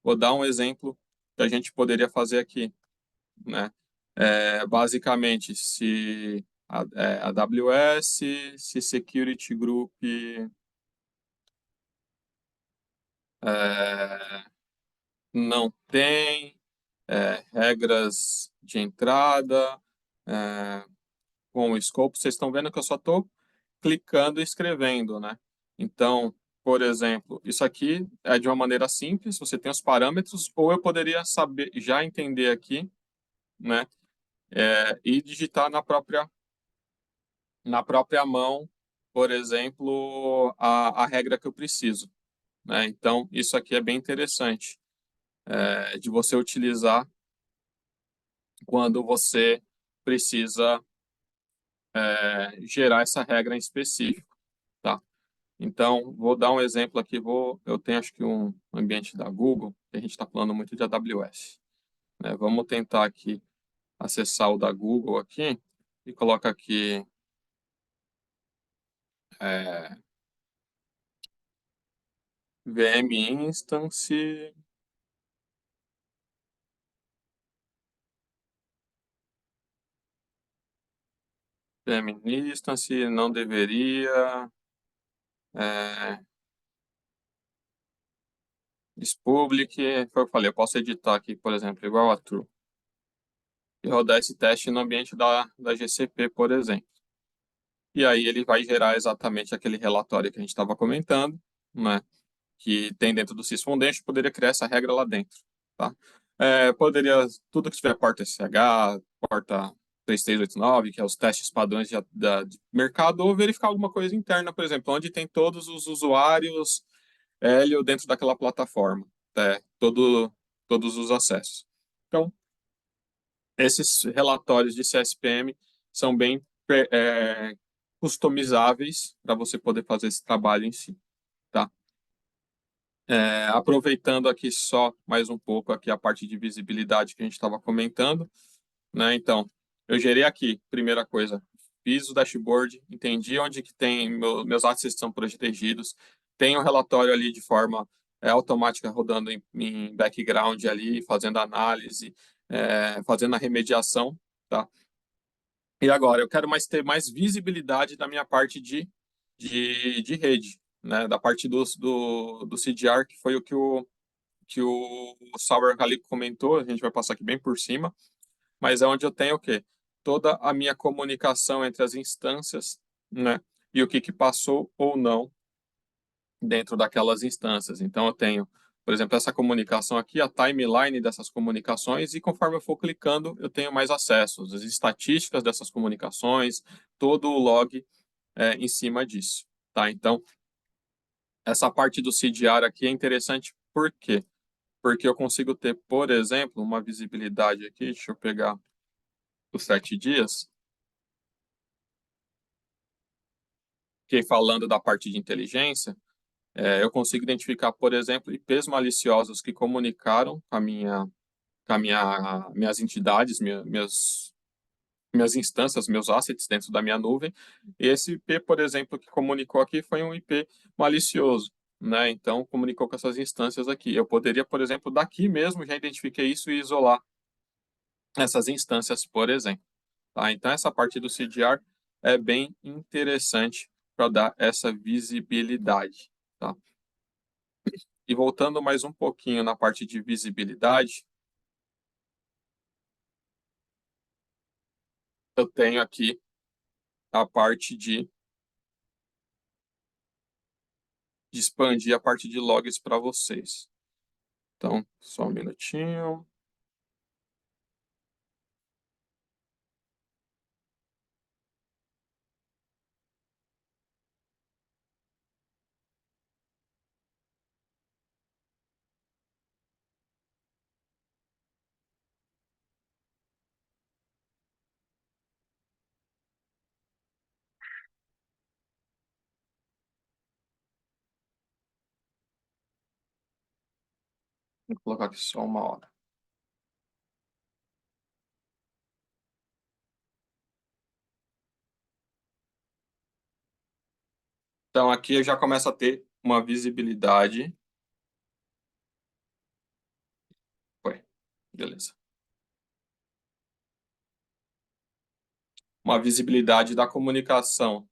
Vou dar um exemplo que a gente poderia fazer aqui, né? Basicamente, se a AWS, se Security Group é, não tem regras de entrada com o escopo, vocês estão vendo que eu só estou clicando e escrevendo, né? Então, por exemplo, isso aqui é de uma maneira simples, você tem os parâmetros, ou eu poderia saber, já entender aqui, né? E digitar na própria mão, por exemplo, a regra que eu preciso, né? Então, isso aqui é bem interessante, de você utilizar quando você precisa gerar essa regra em específico, tá? Então, vou dar um exemplo aqui. Eu tenho, acho que, um ambiente da Google, que a gente está falando muito de AWS, né? Vamos tentar aqui acessar o da Google aqui e coloca aqui é, VM Instance. VM Instance não deveria. É, Public, foi o que eu falei, eu posso editar aqui, por exemplo, igual a true. E rodar esse teste no ambiente da GCP, por exemplo. E aí ele vai gerar exatamente aquele relatório que a gente estava comentando, né? Que tem dentro do Sys Foundation, poderia criar essa regra lá dentro, tá? Poderia, tudo que tiver porta SSH, porta 3389, que é os testes padrões de mercado, ou verificar alguma coisa interna, por exemplo, onde tem todos os usuários Hélio dentro daquela plataforma, todos os acessos. Então, esses relatórios de CSPM são bem customizáveis para você poder fazer esse trabalho em si, tá? Aproveitando aqui só mais um pouco aqui a parte de visibilidade que a gente estava comentando, né? Então, eu gerei aqui, primeira coisa, fiz o dashboard, entendi onde que tem meus assets são protegidos, tem um relatório ali de forma automática rodando em background ali, fazendo análise, fazendo a remediação, tá? E agora, eu quero ter mais visibilidade da minha parte de rede, né? Da parte do CDR, que foi o que o Sauer ali comentou, a gente vai passar aqui bem por cima, mas é onde eu tenho o quê? Toda a minha comunicação entre as instâncias, né? E o que passou ou não dentro daquelas instâncias. Então, eu tenho, por exemplo, essa comunicação aqui, a timeline dessas comunicações, e conforme eu for clicando, eu tenho mais acessos, as estatísticas dessas comunicações, todo o log em cima disso, tá? Então, essa parte do CDR aqui é interessante, por quê? Porque eu consigo ter, por exemplo, uma visibilidade aqui, deixa eu pegar os 7 dias, que falando da parte de inteligência, eu consigo identificar, por exemplo, IPs maliciosos que comunicaram minhas entidades, minhas instâncias, meus assets dentro da minha nuvem. Esse IP, por exemplo, que comunicou aqui foi um IP malicioso, né? Então, comunicou com essas instâncias aqui. Eu poderia, por exemplo, daqui mesmo já identifiquei isso e isolar essas instâncias, por exemplo. Tá? Então, essa parte do CDR é bem interessante para dar essa visibilidade. Tá? E voltando mais um pouquinho na parte de visibilidade, eu tenho aqui a parte de expandir a parte de logs para vocês. Então, só um minutinho. Vou colocar aqui só 1 hora. Então, aqui eu já começo a ter uma visibilidade. Foi, beleza. Uma visibilidade da comunicação,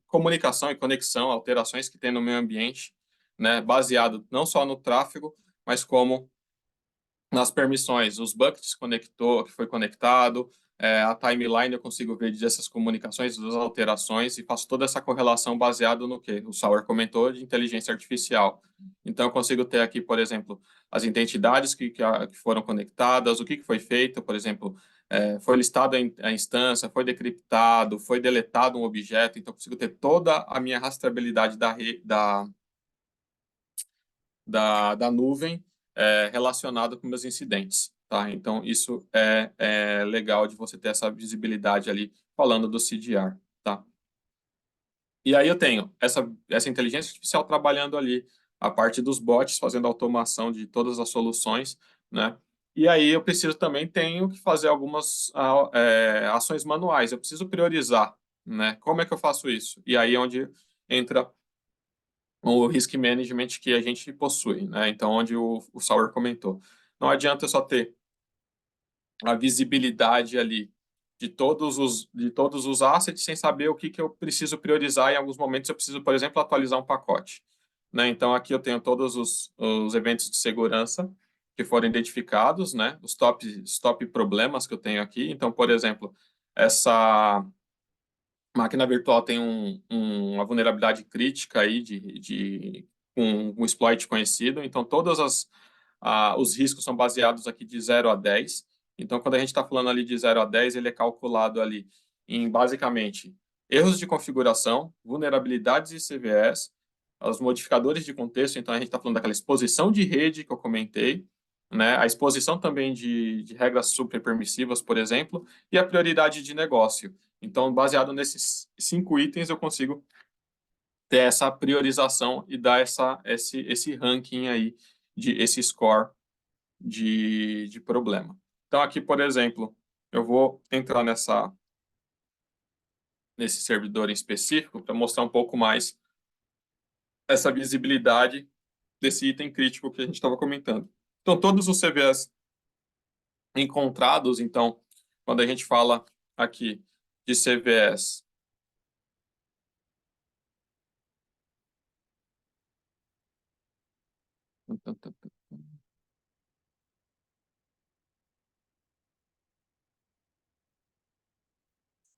comunicação e conexão, alterações que tem no meio ambiente, né, baseado não só no tráfego, mas como nas permissões, os buckets que foi conectado, a timeline eu consigo ver dessas comunicações, das alterações, e faço toda essa correlação baseado no que o Sauer comentou de inteligência artificial. Então, eu consigo ter aqui, por exemplo, as identidades que foram conectadas, o que foi feito, por exemplo, foi listada a instância, foi decriptado, foi deletado um objeto, então eu consigo ter toda a minha rastreabilidade da nuvem relacionada com meus incidentes. tá? Então, isso é legal de você ter essa visibilidade ali, falando do CDR, tá? E aí eu tenho essa inteligência artificial trabalhando ali, a parte dos bots, fazendo automação de todas as soluções, né? E aí eu preciso também, tenho que fazer algumas ações manuais, eu preciso priorizar, né? Como é que eu faço isso? E aí é onde entra o risk management que a gente possui, né? Então, onde o Sauer comentou. Não adianta eu só ter a visibilidade ali de todos os assets sem saber o que eu preciso priorizar. Em alguns momentos eu preciso, por exemplo, atualizar um pacote, né? Então aqui eu tenho todos os eventos de segurança que foram identificados, né? Os top problemas que eu tenho aqui. Então, por exemplo, essa máquina virtual tem uma vulnerabilidade crítica aí com um exploit conhecido. Então, os riscos são baseados aqui de 0 a 10. Então, quando a gente está falando ali de 0 a 10, ele é calculado ali em, basicamente, erros de configuração, vulnerabilidades e CVEs, os modificadores de contexto. Então, a gente está falando daquela exposição de rede que eu comentei, né? A exposição também de regras super permissivas, por exemplo, e a prioridade de negócio. Então, baseado nesses 5 itens, eu consigo ter essa priorização e dar esse ranking aí, esse score de problema. Então, aqui, por exemplo, eu vou entrar nesse servidor em específico para mostrar um pouco mais essa visibilidade desse item crítico que a gente estava comentando. Então, todos os CVEs encontrados, então, quando a gente fala aqui de CVEs,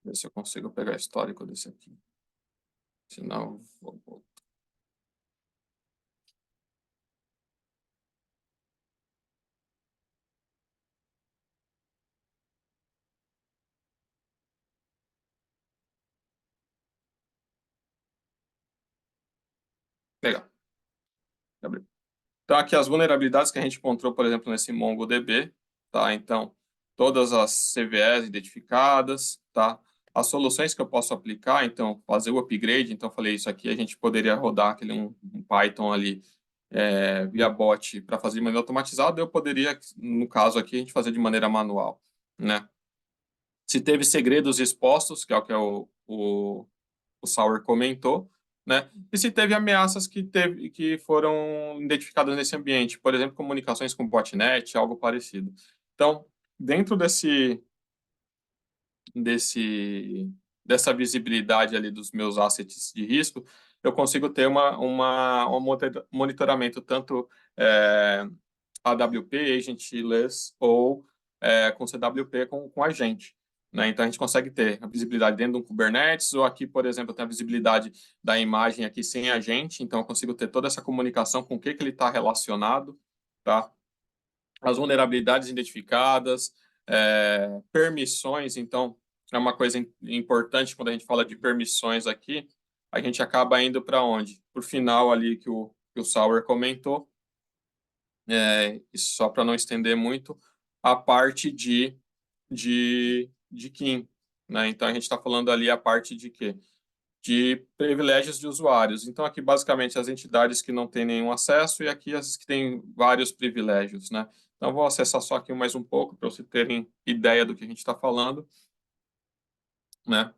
ver se eu consigo pegar histórico desse aqui. Senão, vou... Legal. Gabriel. Então, aqui as vulnerabilidades que a gente encontrou, por exemplo, nesse MongoDB, tá? Então, todas as CVEs identificadas, tá? As soluções que eu posso aplicar, então, fazer o upgrade, então, falei, isso aqui a gente poderia rodar um Python ali via bot para fazer de maneira automatizada, eu poderia, no caso aqui, a gente fazer de maneira manual, né? Se teve segredos expostos, que é o que o Sauer comentou, né? E se teve ameaças que foram identificadas nesse ambiente, por exemplo, comunicações com botnet, algo parecido. Então, dentro dessa visibilidade ali dos meus assets de risco, eu consigo ter um monitoramento tanto AWP, agentless, ou com CWP com agente. Né? Então, a gente consegue ter a visibilidade dentro de um Kubernetes, ou aqui, por exemplo, eu tenho a visibilidade da imagem aqui sem agente, então eu consigo ter toda essa comunicação com o que ele está relacionado, tá? As vulnerabilidades identificadas, permissões, então, é uma coisa importante quando a gente fala de permissões aqui, a gente acaba indo para onde? Para o final ali que o Sauer comentou, e só para não estender muito, a parte de Kim, né? Então, a gente está falando ali a parte de quê? De privilégios de usuários. Então, aqui, basicamente, as entidades que não têm nenhum acesso e aqui as que têm vários privilégios, né? Então, vou acessar só aqui mais um pouco para vocês terem ideia do que a gente está falando, né?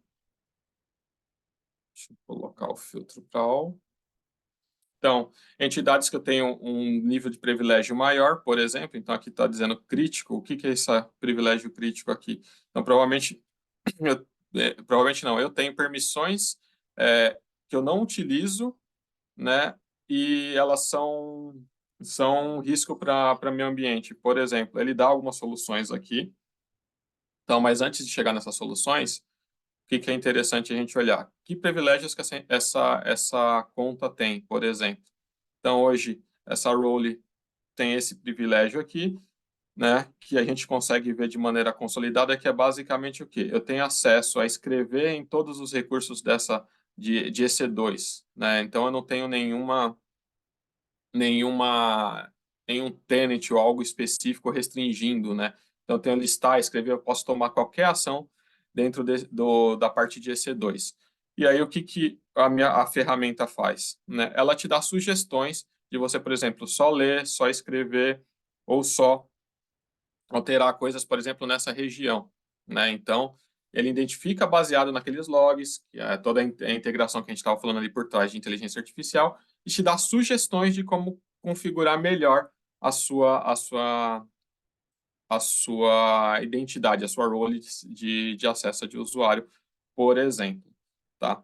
Deixa eu colocar o filtro para all. Então, entidades que eu tenho um nível de privilégio maior, por exemplo, então aqui está dizendo crítico, o que é esse privilégio crítico aqui? Então, provavelmente não, eu tenho permissões que eu não utilizo, né, e elas são um risco para meu ambiente. Por exemplo, ele dá algumas soluções aqui, então, mas antes de chegar nessas soluções, o que é interessante a gente olhar? Que privilégios que essa conta tem, por exemplo? Então, hoje, essa role tem esse privilégio aqui, né, que a gente consegue ver de maneira consolidada, que é basicamente o quê? Eu tenho acesso a escrever em todos os recursos de EC2, né? Então, eu não tenho nenhuma em um tenant ou algo específico restringindo, né? Então, eu tenho listar, escrever, eu posso tomar qualquer ação dentro da parte de EC2. E aí, o que a ferramenta faz? Né? Ela te dá sugestões de você, por exemplo, só ler, só escrever ou só alterar coisas, por exemplo, nessa região, né? Então, ele identifica baseado naqueles logs, que é toda a integração que a gente estava falando ali por trás de inteligência artificial, e te dá sugestões de como configurar melhor a sua identidade, a sua role de acesso de usuário, por exemplo, tá?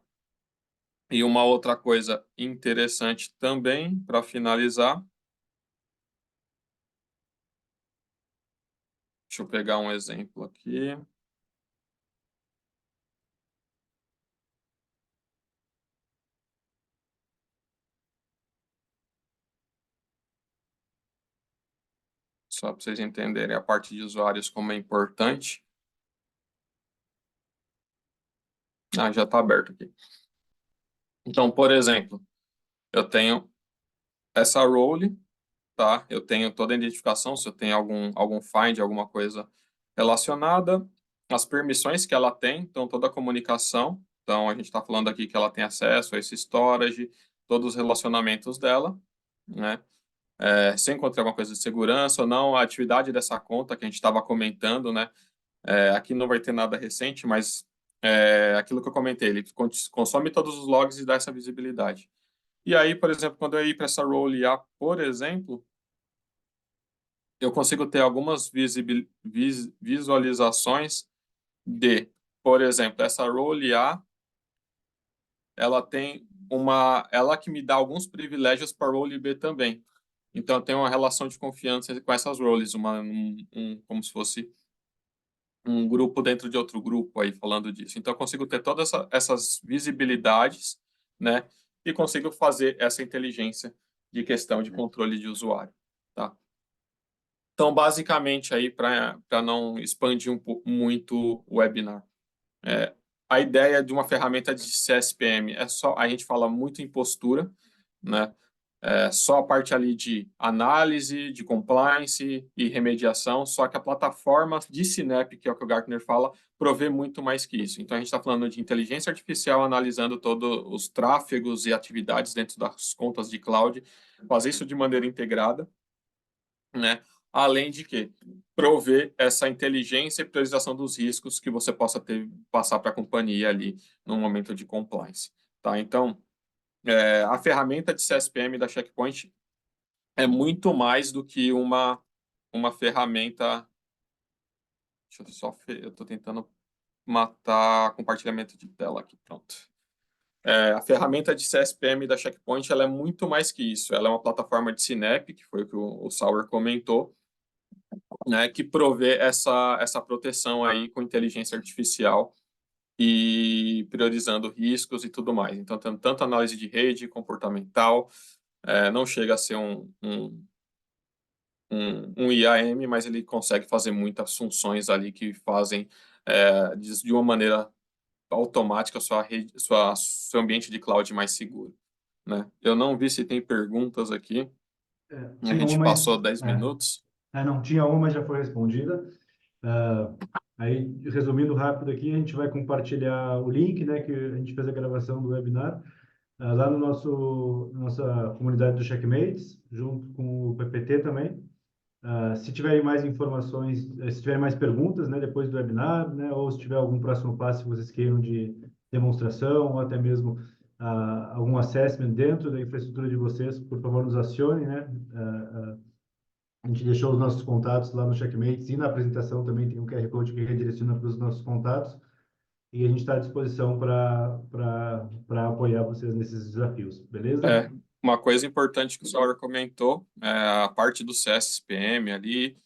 E uma outra coisa interessante também, para finalizar, deixa eu pegar um exemplo aqui. Só para vocês entenderem a parte de usuários como é importante. Ah, já está aberto aqui. Então, por exemplo, eu tenho essa role, tá? Eu tenho toda a identificação, se eu tenho algum find, alguma coisa relacionada, as permissões que ela tem, então toda a comunicação. Então, a gente está falando aqui que ela tem acesso a esse storage, todos os relacionamentos dela, né? Se eu encontrei alguma coisa de segurança ou não, a atividade dessa conta que a gente estava comentando, né? Aqui não vai ter nada recente, mas aquilo que eu comentei, ele consome todos os logs e dá essa visibilidade. E aí, por exemplo, quando eu ir para essa role IA, por exemplo, eu consigo ter algumas visualizações de, por exemplo, essa role IA, ela que me dá alguns privilégios para role B também. Então, eu tenho uma relação de confiança com essas roles, como se fosse um grupo dentro de outro grupo aí falando disso. Então, eu consigo ter todas essas visibilidades, né? E consigo fazer essa inteligência de questão de controle de usuário, tá? Então, basicamente aí para não expandir muito o webinar, a ideia de uma ferramenta de CSPM é só a gente fala muito em postura, né? Só a parte ali de análise, de compliance e remediação, só que a plataforma de Sinep, que é o que o Gartner fala, provê muito mais que isso. Então, a gente está falando de inteligência artificial analisando todos os tráfegos e atividades dentro das contas de cloud, fazer isso de maneira integrada, né? Além de que prover essa inteligência e priorização dos riscos que você possa passar para a companhia ali no momento de compliance, tá? Então, a ferramenta de CSPM da Checkpoint é muito mais do que uma ferramenta. Deixa eu só. Eu estou tentando matar compartilhamento de tela aqui, pronto. A ferramenta de CSPM da Checkpoint ela é muito mais que isso. Ela é uma plataforma de Sinep, que foi o que o Sauer comentou, né, que provê essa proteção aí com inteligência artificial e priorizando riscos e tudo mais. Então, tendo tanto análise de rede, comportamental, não chega a ser um IAM, mas ele consegue fazer muitas funções ali que fazem de uma maneira automática seu ambiente de cloud mais seguro, né? Eu não vi se tem perguntas aqui. A Tinha gente uma, passou 10 minutos. não, tinha uma, mas já foi respondida. Ah, aí, resumindo rápido aqui, a gente vai compartilhar o link, né, que a gente fez a gravação do webinar, lá no nossa comunidade do Checkmates, junto com o PPT também. Se tiverem mais informações, se tiverem mais perguntas, né, depois do webinar, né, ou se tiver algum próximo passo que vocês queiram de demonstração, ou até mesmo algum assessment dentro da infraestrutura de vocês, por favor, nos acione, né? A gente deixou os nossos contatos lá no Checkmates e na apresentação também tem um QR Code que redireciona para os nossos contatos e a gente está à disposição para apoiar vocês nesses desafios, beleza? Uma coisa importante que o Sauer comentou, a parte do CSPM ali,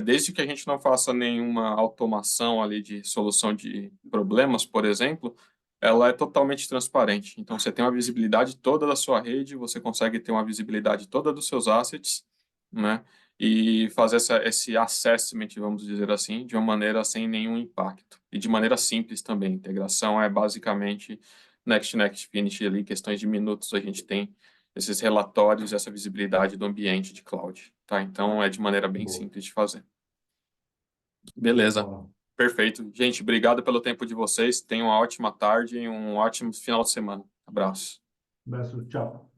desde que a gente não faça nenhuma automação ali de solução de problemas, por exemplo, ela é totalmente transparente. Então, você tem uma visibilidade toda da sua rede, você consegue ter uma visibilidade toda dos seus assets, né? E fazer esse assessment, vamos dizer assim, de uma maneira sem nenhum impacto. E de maneira simples também. A integração é basicamente next, finish ali, questões de minutos a gente tem esses relatórios, essa visibilidade do ambiente de cloud, tá? Então, é de maneira bem Boa. simples de fazer. Beleza, Ó, perfeito. Gente, obrigado pelo tempo de vocês. Tenham uma ótima tarde e um ótimo final de semana. Abraço. abraço, tchau.